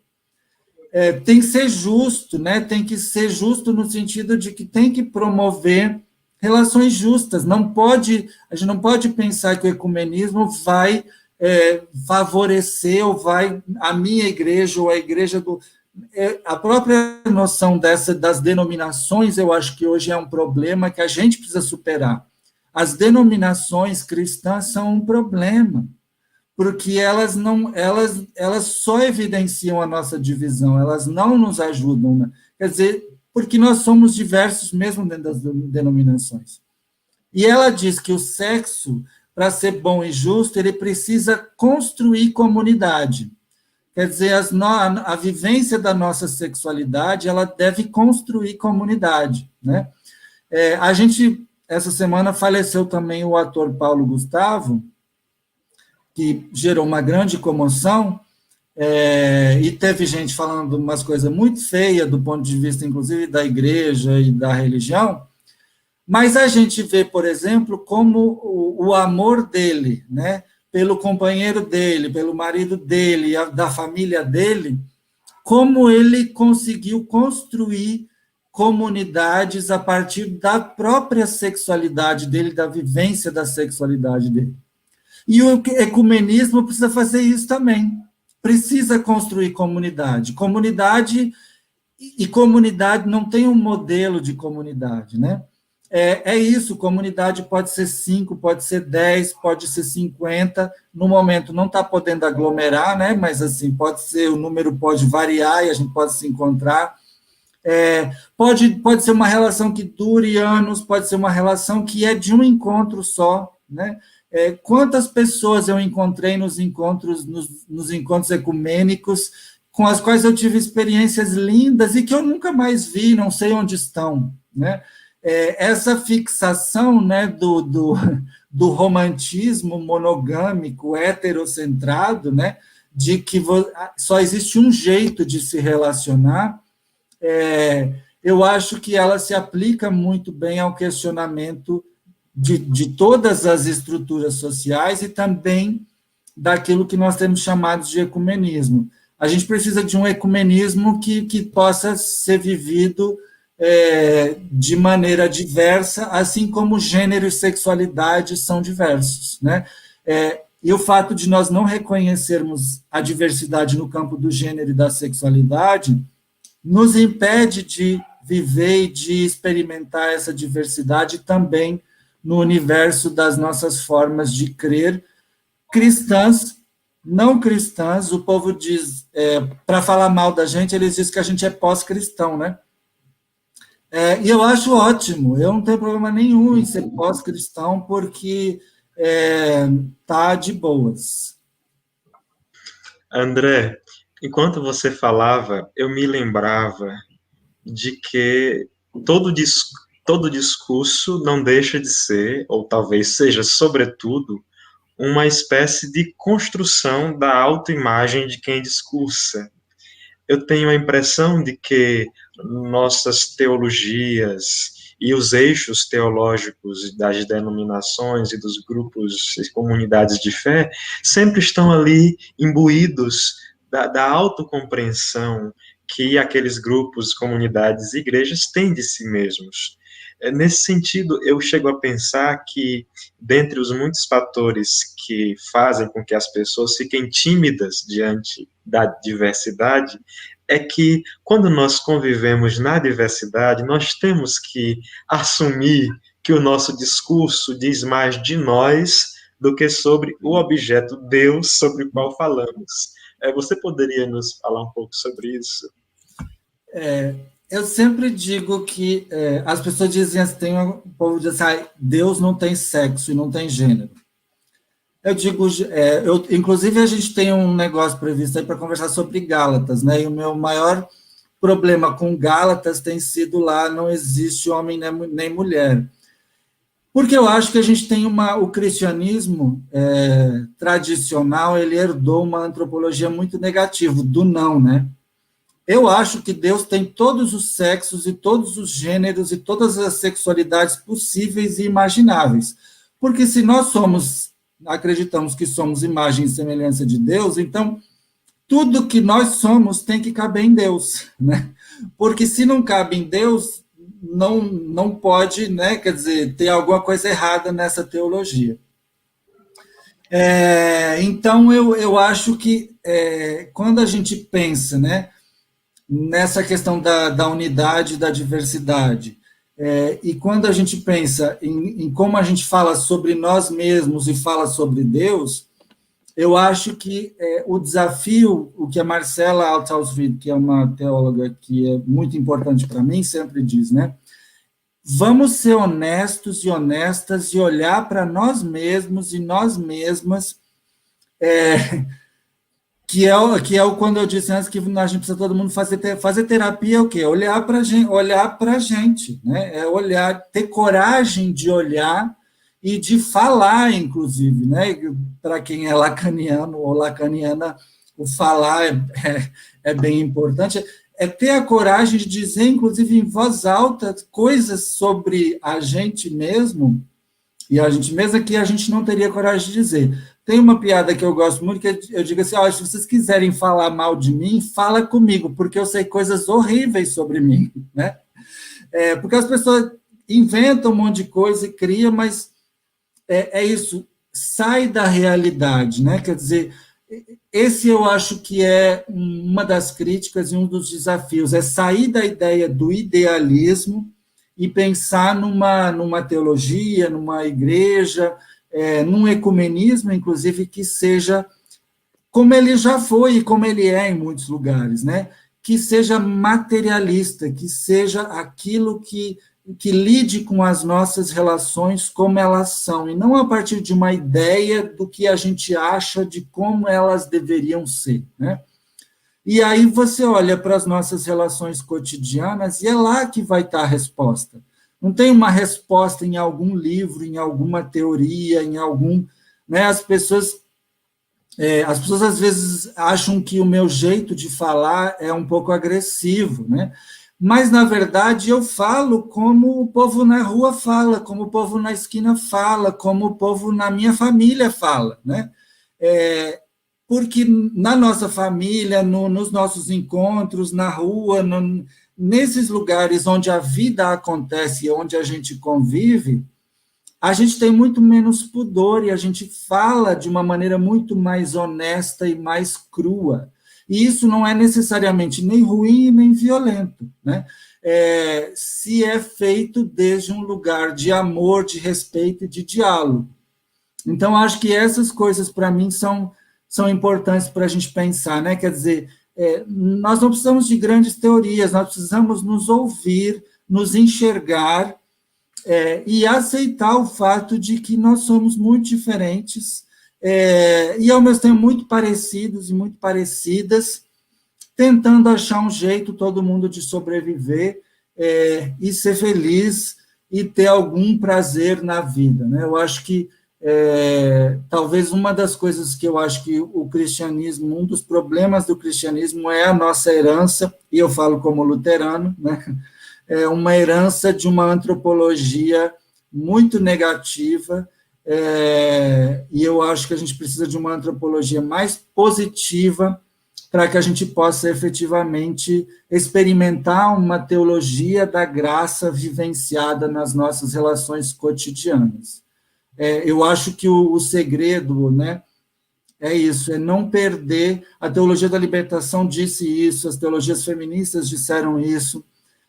Tem que ser justo, né? Tem que ser justo no sentido de que tem que promover relações justas. A gente não pode pensar que o ecumenismo vai favorecer ou a minha igreja ou a igreja do... a própria noção das denominações, eu acho que hoje é um problema que a gente precisa superar. As denominações cristãs são um problema, porque elas só evidenciam a nossa divisão, elas não nos ajudam, né? Quer dizer, porque nós somos diversos mesmo dentro das denominações. E ela diz que o sexo, para ser bom e justo, ele precisa construir comunidade. Quer dizer, a vivência da nossa sexualidade, ela deve construir comunidade, né? Essa semana faleceu também o ator Paulo Gustavo, que gerou uma grande comoção, e teve gente falando umas coisas muito feias do ponto de vista, inclusive, da igreja e da religião, mas a gente vê, por exemplo, como o amor dele, né, pelo companheiro dele, pelo marido dele, da família dele, como ele conseguiu construir comunidades a partir da própria sexualidade dele, da vivência da sexualidade dele. E o ecumenismo precisa fazer isso também. Precisa construir comunidade. E comunidade não tem um modelo de comunidade, né? Isso, comunidade pode ser 5, pode ser 10, pode ser 50, no momento não está podendo aglomerar, né? Mas assim, o número pode variar e a gente pode se encontrar. Pode ser uma relação que dure anos, pode ser uma relação que é de um encontro só, né? Quantas pessoas eu encontrei nos encontros ecumênicos, com as quais eu tive experiências lindas e que eu nunca mais vi, não sei onde estão, né? Essa fixação, né, do romantismo monogâmico, heterocentrado, né, de que só existe um jeito de se relacionar, eu acho que ela se aplica muito bem ao questionamento de todas as estruturas sociais e também daquilo que nós temos chamado de ecumenismo. A gente precisa de um ecumenismo que possa ser vivido de maneira diversa, assim como gênero e sexualidade são diversos, né? E o fato de nós não reconhecermos a diversidade no campo do gênero e da sexualidade nos impede de viver e de experimentar essa diversidade também no universo das nossas formas de crer, cristãs, não cristãs. O povo diz, para falar mal da gente, eles dizem que a gente é pós-cristão, né? E eu acho ótimo, eu não tenho problema nenhum em ser pós-cristão, porque tá de boas. André, enquanto você falava, eu me lembrava de que todo discurso não deixa de ser, ou talvez seja, sobretudo, uma espécie de construção da autoimagem de quem discursa. Eu tenho a impressão de que nossas teologias e os eixos teológicos das denominações e dos grupos e comunidades de fé sempre estão ali imbuídos da autocompreensão que aqueles grupos, comunidades e igrejas têm de si mesmos. Nesse sentido, eu chego a pensar que, dentre os muitos fatores que fazem com que as pessoas fiquem tímidas diante da diversidade, é que, quando nós convivemos na diversidade, nós temos que assumir que o nosso discurso diz mais de nós do que sobre o objeto Deus sobre o qual falamos. Você poderia nos falar um pouco sobre isso? Eu sempre digo que as pessoas dizem assim, o povo diz assim, Deus não tem sexo e não tem gênero. Eu digo, inclusive a gente tem um negócio previsto aí para conversar sobre Gálatas, né? E o meu maior problema com Gálatas tem sido lá, não existe homem nem mulher. Porque eu acho que a gente tem o cristianismo tradicional, ele herdou uma antropologia muito negativa, do não, né? Eu acho que Deus tem todos os sexos e todos os gêneros e todas as sexualidades possíveis e imagináveis. Porque se nós acreditamos que somos imagem e semelhança de Deus, então tudo que nós somos tem que caber em Deus, né? Porque se não cabe em Deus, não pode, né? Quer dizer, ter alguma coisa errada nessa teologia. Então, eu acho que quando a gente pensa, né, nessa questão da unidade e da diversidade. E quando a gente pensa em como a gente fala sobre nós mesmos e fala sobre Deus, eu acho que o desafio, o que a Marcela Althaus-Wied, que é uma teóloga que é muito importante para mim, sempre diz, né? Vamos ser honestos e honestas e olhar para nós mesmos e nós mesmas, que é o quando eu disse antes que a gente precisa todo mundo fazer terapia, é o quê? Olhar para a gente, né? É olhar, ter coragem de olhar e de falar, inclusive, né? Para quem é lacaniano ou lacaniana, o falar é bem importante. É ter a coragem de dizer, inclusive em voz alta, coisas sobre a gente mesmo, e a gente mesmo que a gente não teria coragem de dizer. Tem uma piada que eu gosto muito, que eu digo assim, se vocês quiserem falar mal de mim, fala comigo, porque eu sei coisas horríveis sobre mim, né? Porque as pessoas inventam um monte de coisa e criam, mas é isso, sai da realidade, né? Quer dizer, esse eu acho que é uma das críticas e um dos desafios, é sair da ideia do idealismo e pensar numa teologia, numa igreja, num ecumenismo, inclusive, que seja como ele já foi e como ele é em muitos lugares, né? Que seja materialista, que seja aquilo que lide com as nossas relações como elas são, e não a partir de uma ideia do que a gente acha de como elas deveriam ser, né? E aí você olha para as nossas relações cotidianas e é lá que vai estar a resposta. Não tem uma resposta em algum livro, em alguma teoria, em algum... Né? As pessoas às vezes acham que o meu jeito de falar é um pouco agressivo, né? Mas, na verdade, eu falo como o povo na rua fala, como o povo na esquina fala, como o povo na minha família fala, né? Porque na nossa família, nos nossos encontros, na rua, nesses lugares onde a vida acontece e onde a gente convive, a gente tem muito menos pudor e a gente fala de uma maneira muito mais honesta e mais crua. E isso não é necessariamente nem ruim nem violento, né? Se é feito desde um lugar de amor, de respeito e de diálogo. Então, acho que essas coisas, para mim, são importantes para a gente pensar, né? Quer dizer, nós não precisamos de grandes teorias, nós precisamos nos ouvir, nos enxergar e aceitar o fato de que nós somos muito diferentes e, ao mesmo tempo, muito parecidos e muito parecidas, tentando achar um jeito, todo mundo, de sobreviver e ser feliz e ter algum prazer na vida, né? Eu acho que talvez uma das coisas que eu acho que o cristianismo, um dos problemas do cristianismo é a nossa herança, e eu falo como luterano, né? É uma herança de uma antropologia muito negativa, e eu acho que a gente precisa de uma antropologia mais positiva para que a gente possa efetivamente experimentar uma teologia da graça vivenciada nas nossas relações cotidianas. Eu acho que o segredo, né, é isso, é não perder. A teologia da libertação disse isso, as teologias feministas disseram isso.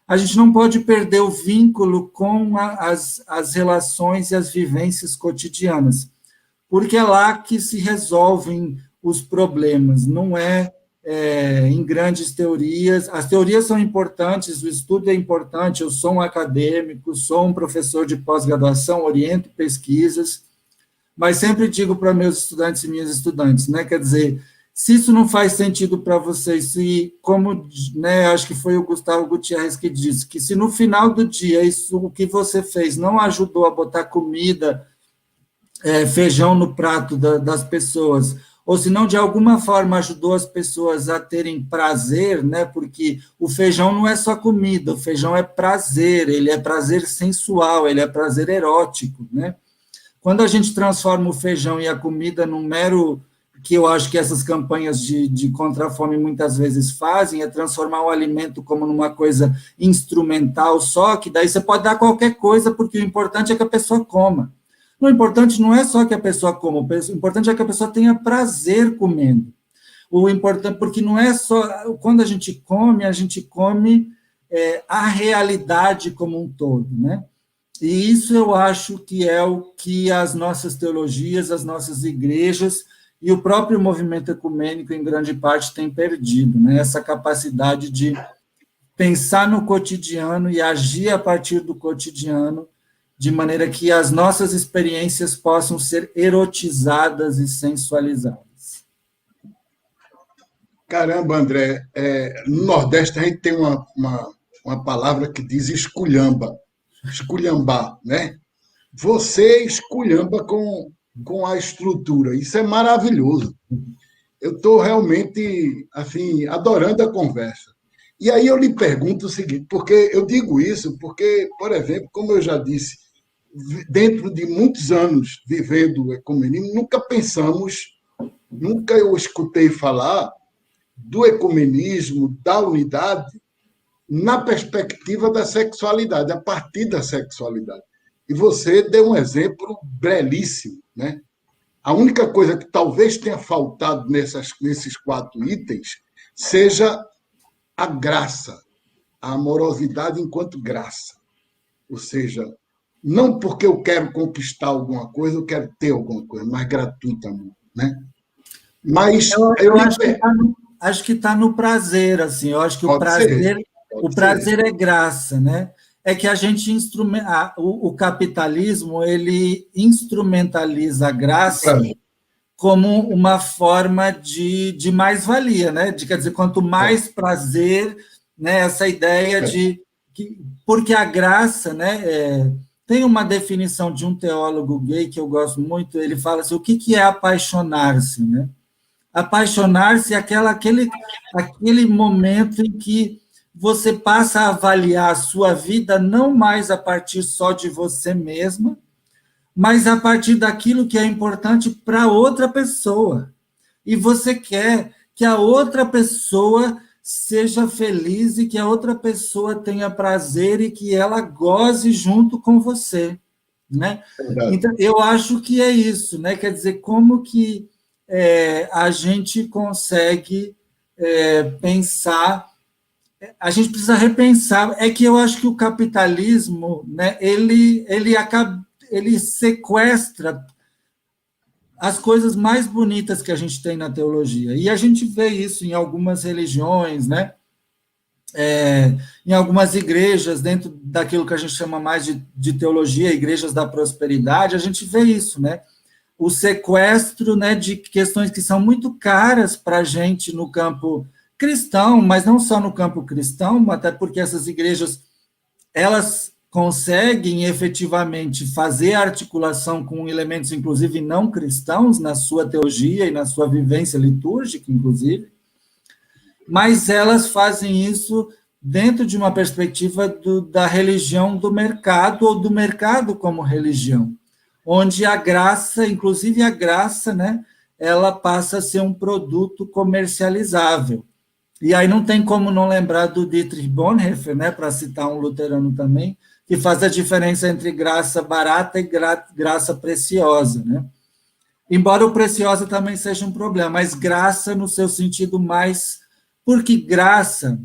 A gente não pode perder o vínculo com as relações e as vivências cotidianas, porque é lá que se resolvem os problemas, não em grandes teorias. As teorias são importantes, o estudo é importante, eu sou um acadêmico, sou um professor de pós-graduação, oriento pesquisas, mas sempre digo para meus estudantes e minhas estudantes, né, quer dizer, se isso não faz sentido para vocês, se, como, né, acho que foi o Gustavo Gutierrez que disse, que se no final do dia o que você fez não ajudou a botar comida, feijão no prato das pessoas, ou se não, de alguma forma, ajudou as pessoas a terem prazer, né, porque o feijão não é só comida, o feijão é prazer, ele é prazer sensual, ele é prazer erótico, né? Quando a gente transforma o feijão e a comida num mero, que eu acho que essas campanhas de contra a fome muitas vezes fazem, é transformar o alimento como numa coisa instrumental só, que daí você pode dar qualquer coisa, porque o importante é que a pessoa coma. O importante não é só que a pessoa coma, o importante é que a pessoa tenha prazer comendo. o importante, porque não é só, quando a gente come a realidade como um todo, né? E isso eu acho que é o que as nossas teologias, as nossas igrejas e o próprio movimento ecumênico, em grande parte, tem perdido, né? Essa capacidade de pensar no cotidiano e agir a partir do cotidiano, de maneira que as nossas experiências possam ser erotizadas e sensualizadas. Caramba, André, no Nordeste a gente tem uma palavra que diz esculhamba, esculhambar, né? Você esculhamba com a estrutura, isso é maravilhoso. Eu estou realmente, assim, adorando a conversa. E aí eu lhe pergunto o seguinte, porque eu digo isso porque, por exemplo, como eu já disse, dentro de muitos anos vivendo o ecumenismo, nunca eu escutei falar do ecumenismo, da unidade, na perspectiva da sexualidade, a partir da sexualidade. E você deu um exemplo belíssimo, né? A única coisa que talvez tenha faltado nesses 4 itens seja a graça, a amorosidade enquanto graça. Ou seja, não porque eu quero conquistar alguma coisa, eu quero ter alguma coisa, mas gratuitamente, né? Mas eu acho que está no prazer, assim. Eu acho que o prazer é graça, né? É que a gente o capitalismo ele instrumentaliza a graça como uma forma de mais-valia, né? Quer dizer, quanto mais prazer, né? Essa ideia de que porque a graça, né? Tem uma definição de um teólogo gay que eu gosto muito. Ele fala assim: o que é apaixonar-se, né? Apaixonar-se é aquele momento em que você passa a avaliar a sua vida não mais a partir só de você mesma, mas a partir daquilo que é importante para outra pessoa. E você quer que a outra pessoa seja feliz e que a outra pessoa tenha prazer e que ela goze junto com você, né? Então, eu acho que é isso, né? Quer dizer, como que a gente consegue pensar, a gente precisa repensar, é que eu acho que o capitalismo, né, ele sequestra as coisas mais bonitas que a gente tem na teologia, e a gente vê isso em algumas religiões, né, em algumas igrejas, dentro daquilo que a gente chama mais de teologia, igrejas da prosperidade, a gente vê isso, né, o sequestro, né, de questões que são muito caras para a gente no campo cristão, mas não só no campo cristão, até porque essas igrejas, elas conseguem efetivamente fazer articulação com elementos, inclusive, não cristãos, na sua teologia e na sua vivência litúrgica, inclusive, mas elas fazem isso dentro de uma perspectiva da religião do mercado, ou do mercado como religião, onde a graça, inclusive a graça, né, ela passa a ser um produto comercializável. E aí não tem como não lembrar do Dietrich Bonhoeffer, né, para citar um luterano também, que faz a diferença entre graça barata e graça preciosa, né? Embora o preciosa também seja um problema, mas graça no seu sentido mais... Porque graça...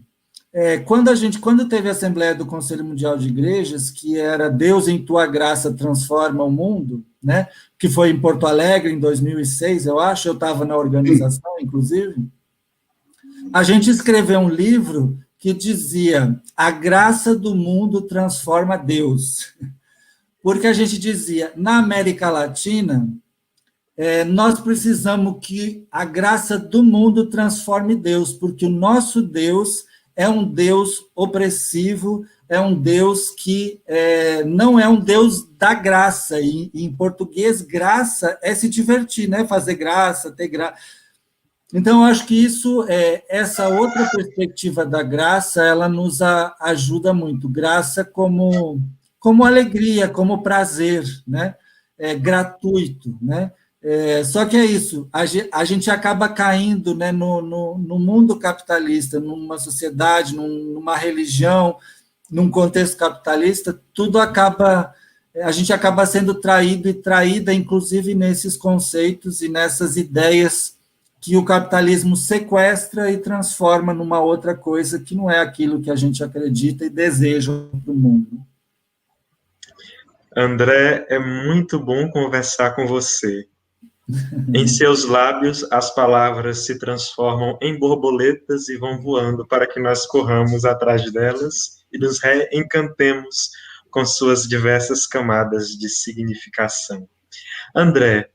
Quando teve a Assembleia do Conselho Mundial de Igrejas, que era Deus em tua graça transforma o mundo, né, que foi em Porto Alegre em 2006, eu acho, eu estava na organização, inclusive, a gente escreveu um livro que dizia: a graça do mundo transforma Deus. Porque a gente dizia, na América Latina, nós precisamos que a graça do mundo transforme Deus, porque o nosso Deus é um Deus opressivo, é um Deus que não é um Deus da graça. E, em português, graça é se divertir, né? Fazer graça, ter graça. Então, eu acho que essa outra perspectiva da graça, ela nos ajuda muito. Graça como alegria, como prazer, né? Gratuito, né? Só que é isso, a gente acaba caindo, né, no mundo capitalista, numa sociedade, numa religião, num contexto capitalista, a gente acaba sendo traído e traída, inclusive nesses conceitos e nessas ideias que o capitalismo sequestra e transforma numa outra coisa que não é aquilo que a gente acredita e deseja para o mundo. André, é muito bom conversar com você. Em seus lábios, as palavras se transformam em borboletas e vão voando para que nós corramos atrás delas e nos reencantemos com suas diversas camadas de significação. André,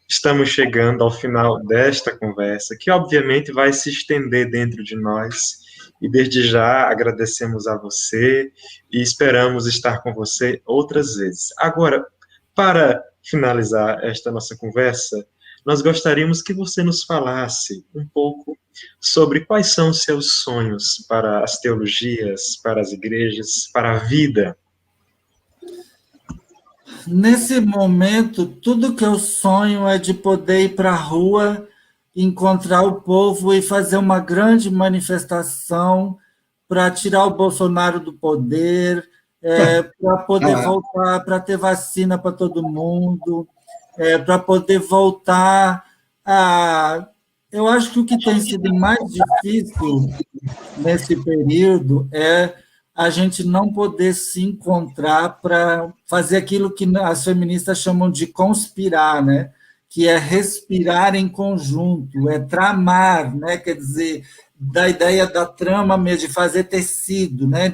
estamos chegando ao final desta conversa, que obviamente vai se estender dentro de nós, e desde já agradecemos a você e esperamos estar com você outras vezes. Agora, para finalizar esta nossa conversa, nós gostaríamos que você nos falasse um pouco sobre quais são os seus sonhos para as teologias, para as igrejas, para a vida. Nesse momento, tudo que eu sonho é de poder ir para a rua, encontrar o povo e fazer uma grande manifestação para tirar o Bolsonaro do poder, para poder voltar, para ter vacina para todo mundo, para poder voltar a... Eu acho que o que tem sido mais difícil nesse período é a gente não poder se encontrar para fazer aquilo que as feministas chamam de conspirar, né? Que é respirar em conjunto, é tramar, né? Quer dizer, da ideia da trama mesmo, de fazer tecido, né?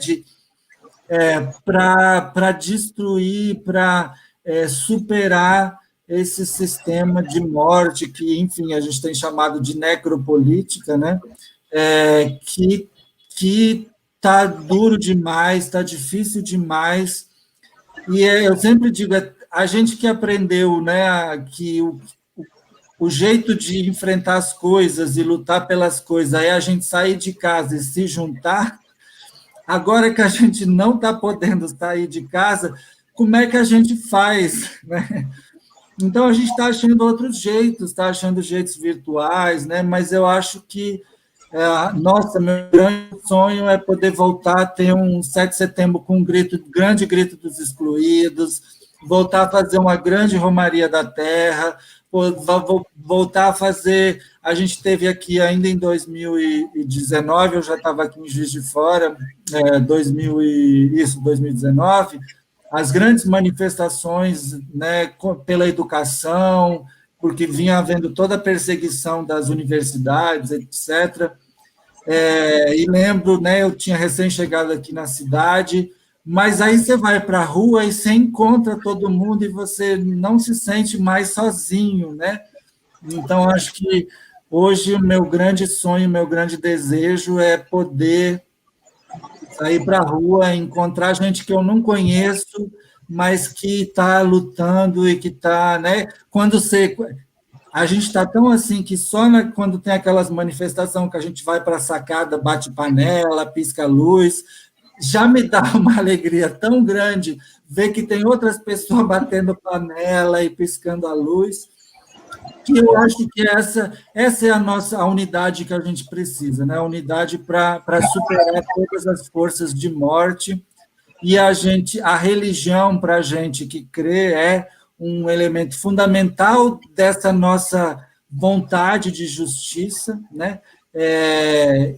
Para destruir, para superar esse sistema de morte que, enfim, a gente tem chamado de necropolítica, né? Que está duro demais, está difícil demais, e eu sempre digo, a gente que aprendeu, né, que o jeito de enfrentar as coisas e lutar pelas coisas é a gente sair de casa e se juntar. Agora que a gente não está podendo sair de casa, como é que a gente faz, né? Então, a gente está achando outros jeitos, está achando jeitos virtuais, né? Mas eu acho que nossa, meu grande sonho é poder voltar a ter um 7 de setembro com um grande grito dos excluídos, voltar a fazer uma grande Romaria da Terra, voltar a fazer... A gente teve aqui ainda em 2019, eu já estava aqui em Juiz de Fora, 2019, as grandes manifestações, né, pela educação, porque vinha havendo toda a perseguição das universidades, etc. E lembro, né, eu tinha recém-chegado aqui na cidade, mas aí você vai para a rua e você encontra todo mundo e você não se sente mais sozinho, né? Então, acho que hoje o meu grande sonho, o meu grande desejo é poder sair para a rua, encontrar gente que eu não conheço, mas que está lutando e que está, né? Quando a gente está tão assim que só quando tem aquelas manifestações que a gente vai para a sacada, bate panela, pisca luz, já me dá uma alegria tão grande ver que tem outras pessoas batendo panela e piscando a luz, que eu acho que essa é a unidade que a gente precisa, né? A unidade para superar todas as forças de morte. E a religião, para a gente que crê, é um elemento fundamental dessa nossa vontade de justiça, né?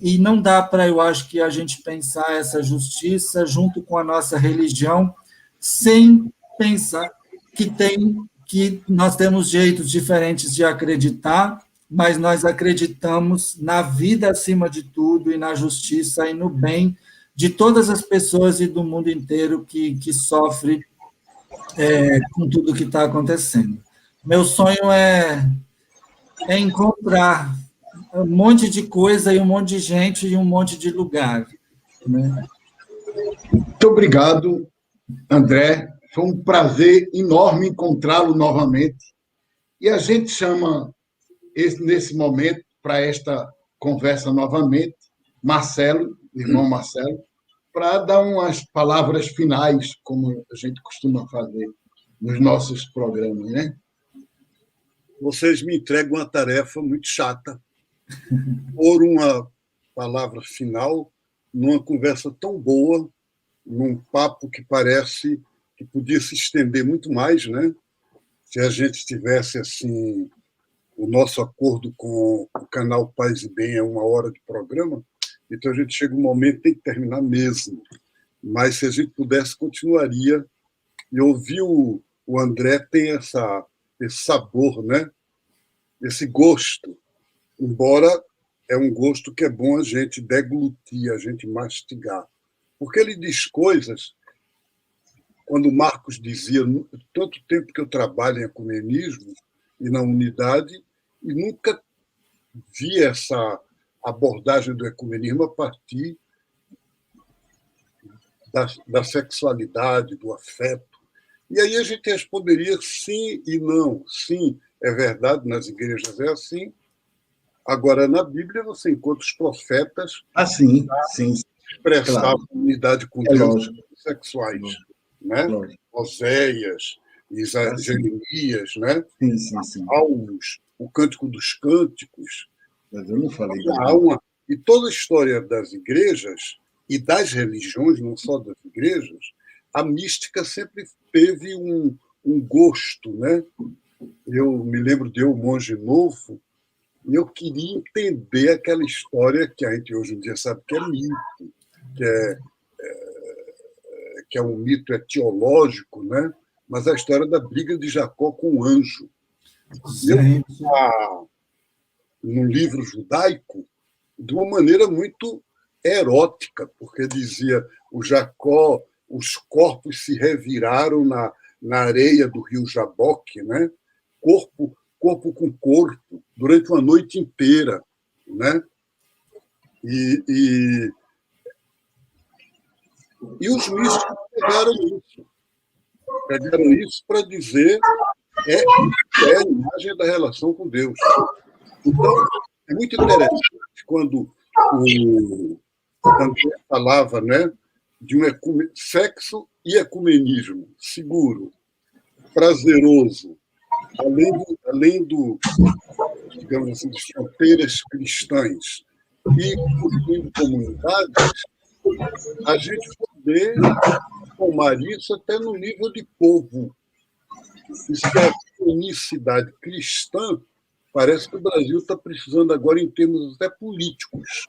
E não dá para, eu acho, que a gente pensar essa justiça junto com a nossa religião sem pensar que nós temos jeitos diferentes de acreditar, mas nós acreditamos na vida acima de tudo e na justiça e no bem de todas as pessoas e do mundo inteiro que sofre com tudo que está acontecendo. Meu sonho é encontrar um monte de coisa e um monte de gente e um monte de lugar, né? Muito obrigado, André. Foi um prazer enorme encontrá-lo novamente. E a gente chama, nesse momento, para esta conversa novamente, Marcelo, irmão Marcelo, para dar umas palavras finais, como a gente costuma fazer nos nossos programas, né? Vocês me entregam uma tarefa muito chata, por uma palavra final, numa conversa tão boa, num papo que parece que podia se estender muito mais, né? Se a gente tivesse assim o nosso acordo com o canal Paz e Bem é 1 hora de programa, então a gente chega um momento que tem que terminar mesmo. Mas se a gente pudesse, continuaria. E ouvir o André tem esse sabor, né? Esse gosto, embora é um gosto que é bom a gente deglutir, a gente mastigar. Porque ele diz coisas, quando o Marcos dizia, tanto tempo que eu trabalho em ecumenismo e na unidade, e nunca vi essa abordagem do ecumenismo a partir da sexualidade, do afeto. E aí a gente responderia sim e não. Sim, é verdade, nas igrejas é assim. Agora, na Bíblia, você encontra os profetas sim, sim. expressavam claro. Unidade com Deus lógico. Sexuais. Né? Oséias, Jeremias, né? Sim, sim, sim. Salmos, o Cântico dos Cânticos. Mas eu não falei E toda a história das igrejas e das religiões, não só das igrejas, a mística sempre teve um gosto, né? Eu me lembro de Eu, Monge Novo, e eu queria entender aquela história que a gente hoje em dia sabe que é mito, que é um mito etiológico, né? Mas a história da briga de Jacó com o anjo. Gente. No livro judaico, de uma maneira muito erótica, porque dizia o Jacó, os corpos se reviraram na areia do rio Jaboque, né? Corpo com corpo, durante uma noite inteira. Né? E os místicos pegaram isso para dizer é a imagem da relação com Deus. Então, é muito interessante quando o André falava, né, de sexo e ecumenismo seguro, prazeroso, além digamos assim, das fronteiras cristãs e construindo comunidades, a gente poder tomar isso até no nível de povo. Isso é a unicidade cristã. Parece que o Brasil está precisando agora em termos até políticos.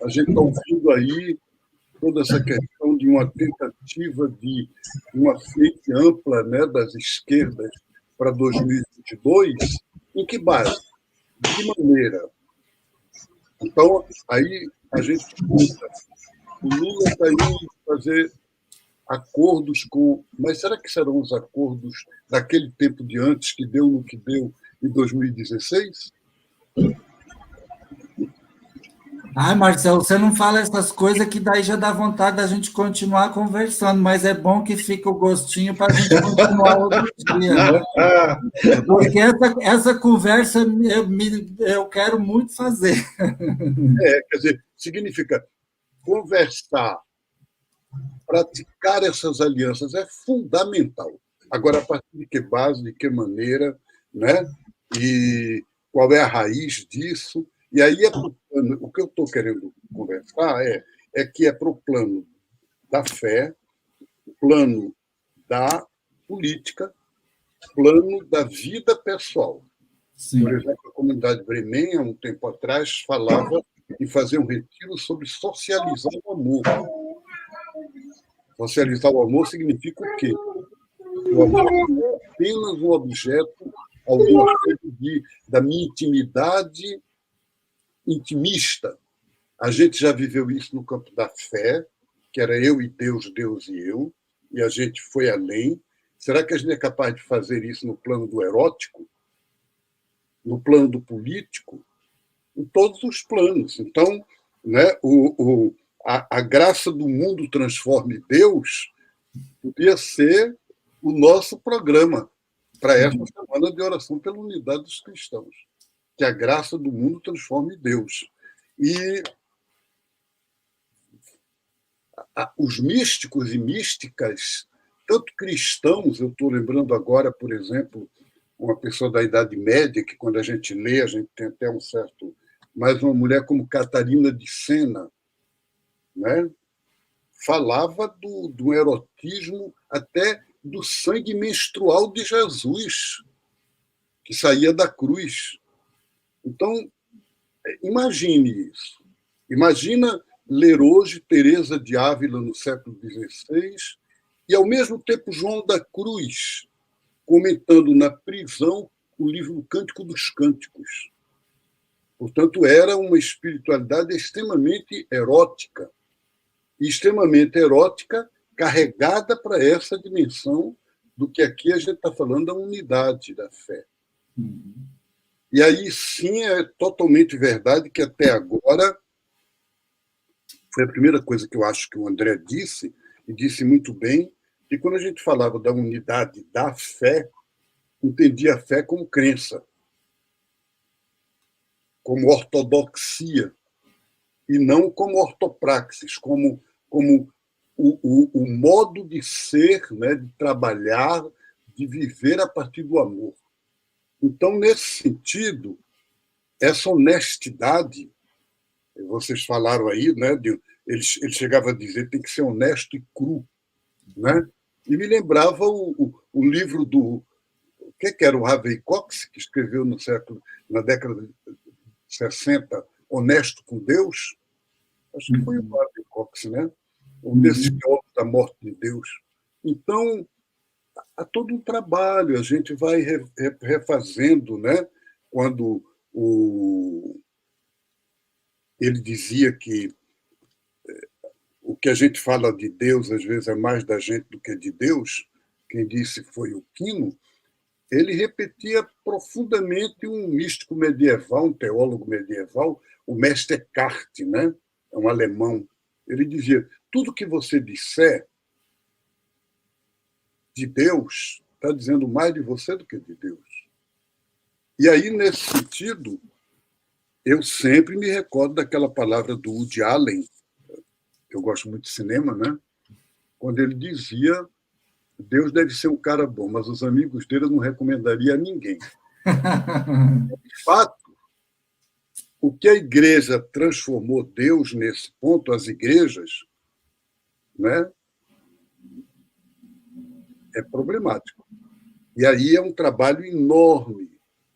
A gente está ouvindo aí toda essa questão de uma tentativa de uma frente ampla, né, das esquerdas para 2022. Em que base? De que maneira? Então, aí a gente escuta. O Lula está indo fazer acordos com... Mas será que serão os acordos daquele tempo de antes, que deu no que deu em 2016? Ai, Marcelo, você não fala essas coisas que daí já dá vontade da gente continuar conversando, mas é bom que fica o gostinho para a gente continuar outro dia. Porque essa conversa eu quero muito fazer. Quer dizer, significa conversar, praticar essas alianças é fundamental. Agora, a partir de que base, de que maneira, né? E qual é a raiz disso? E aí o que eu estou querendo conversar é que é para o plano da fé, plano da política, plano da vida pessoal. Sim. Por exemplo, a comunidade Bremen, há um tempo atrás, falava em fazer um retiro sobre socializar o amor. Socializar o amor significa o quê? O amor não é apenas um objeto, alguma coisa da minha intimidade intimista. A gente já viveu isso no campo da fé, que era eu e Deus, Deus e eu, e a gente foi além. Será que a gente é capaz de fazer isso no plano do erótico? No plano do político? Em todos os planos. Então, né, a graça do mundo transforme Deus podia ser o nosso programa para esta semana de oração pela unidade dos cristãos. Que a graça do mundo transforme Deus. E os místicos e místicas, tanto cristãos, eu estou lembrando agora, por exemplo, uma pessoa da Idade Média, que quando a gente lê, a gente tem até um certo... Mas uma mulher como Catarina de Sena, né, falava do erotismo até do sangue menstrual de Jesus. que saía da cruz. Então, imagine isso. Imagina ler hoje Teresa de Ávila no século XVI e, ao mesmo tempo, João da Cruz, comentando na prisão o livro Cântico dos Cânticos. Portanto, era uma espiritualidade extremamente erótica, e extremamente erótica, carregada para essa dimensão do que aqui a gente está falando, da unidade da fé. E aí sim é totalmente verdade que até agora, foi a primeira coisa que eu acho que o André disse, e disse muito bem, que quando a gente falava da unidade da fé, entendia a fé como crença, como ortodoxia, e não como ortopraxis, como o modo de ser, né, de trabalhar, de viver a partir do amor. Então, nesse sentido, essa honestidade, vocês falaram aí, né, ele chegava a dizer tem que ser honesto e cru, né? E me lembrava o livro do... O que era o Harvey Cox, que escreveu na década de 60, Honesto com Deus? Acho que foi o Harvey Cox, né? Um desses teólogos da morte de Deus. Então, há todo um trabalho, a gente vai refazendo, né? Quando ele dizia que o que a gente fala de Deus, às vezes, é mais da gente do que de Deus, quem disse foi o Quino, ele repetia profundamente um místico medieval, um teólogo medieval, o mestre Eckhart, né? É um alemão. Ele dizia, tudo que você disser de Deus está dizendo mais de você do que de Deus. E aí, nesse sentido, eu sempre me recordo daquela palavra do Woody Allen, eu gosto muito de cinema, né? Quando ele dizia Deus deve ser um cara bom, mas os amigos dele eu não recomendaria a ninguém. De fato, o que a igreja transformou Deus nesse ponto, as igrejas, né, é problemático. E aí é um trabalho enorme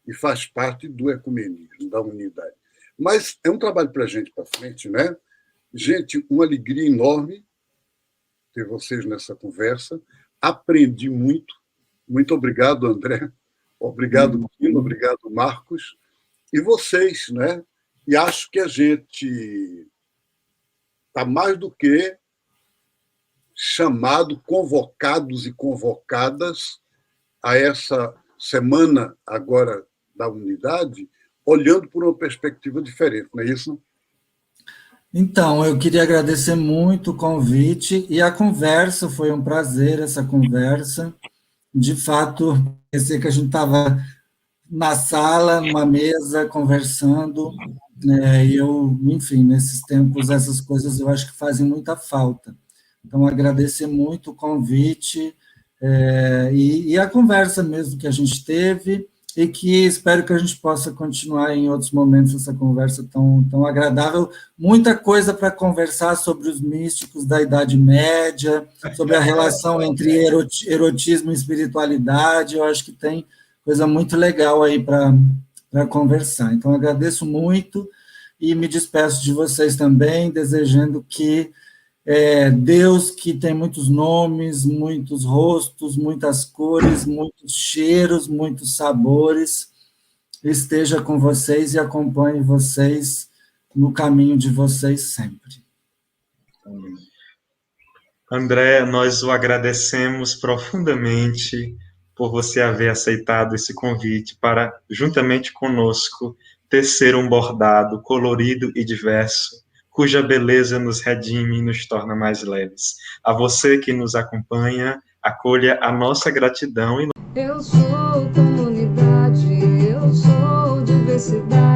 e faz parte do ecumenismo, da unidade. Mas é um trabalho para a gente para frente, né? Gente, uma alegria enorme ter vocês nessa conversa. Aprendi muito. Muito obrigado, André. Obrigado, Quino. Obrigado, Marcos. E vocês, né? E acho que a gente está mais do que chamado, convocados e convocadas a essa semana agora da unidade, olhando por uma perspectiva diferente, não é isso? Então, eu queria agradecer muito o convite e a conversa, foi um prazer essa conversa. De fato, parecia que a gente estava na sala, numa mesa, conversando, né? E eu, enfim, nesses tempos, essas coisas eu acho que fazem muita falta. Então, agradecer muito o convite e a conversa mesmo que a gente teve, e que espero que a gente possa continuar em outros momentos essa conversa tão agradável. Muita coisa para conversar sobre os místicos da Idade Média, sobre a relação entre erotismo e espiritualidade. Eu acho que tem coisa muito legal aí para conversar. Então, agradeço muito e me despeço de vocês também, desejando que Deus, que tem muitos nomes, muitos rostos, muitas cores, muitos cheiros, muitos sabores, esteja com vocês e acompanhe vocês no caminho de vocês sempre. André, nós o agradecemos profundamente por você haver aceitado esse convite para, juntamente conosco, tecer um bordado colorido e diverso, cuja beleza nos redime e nos torna mais leves. A você que nos acompanha, acolha a nossa gratidão. Eu sou comunidade, eu sou diversidade.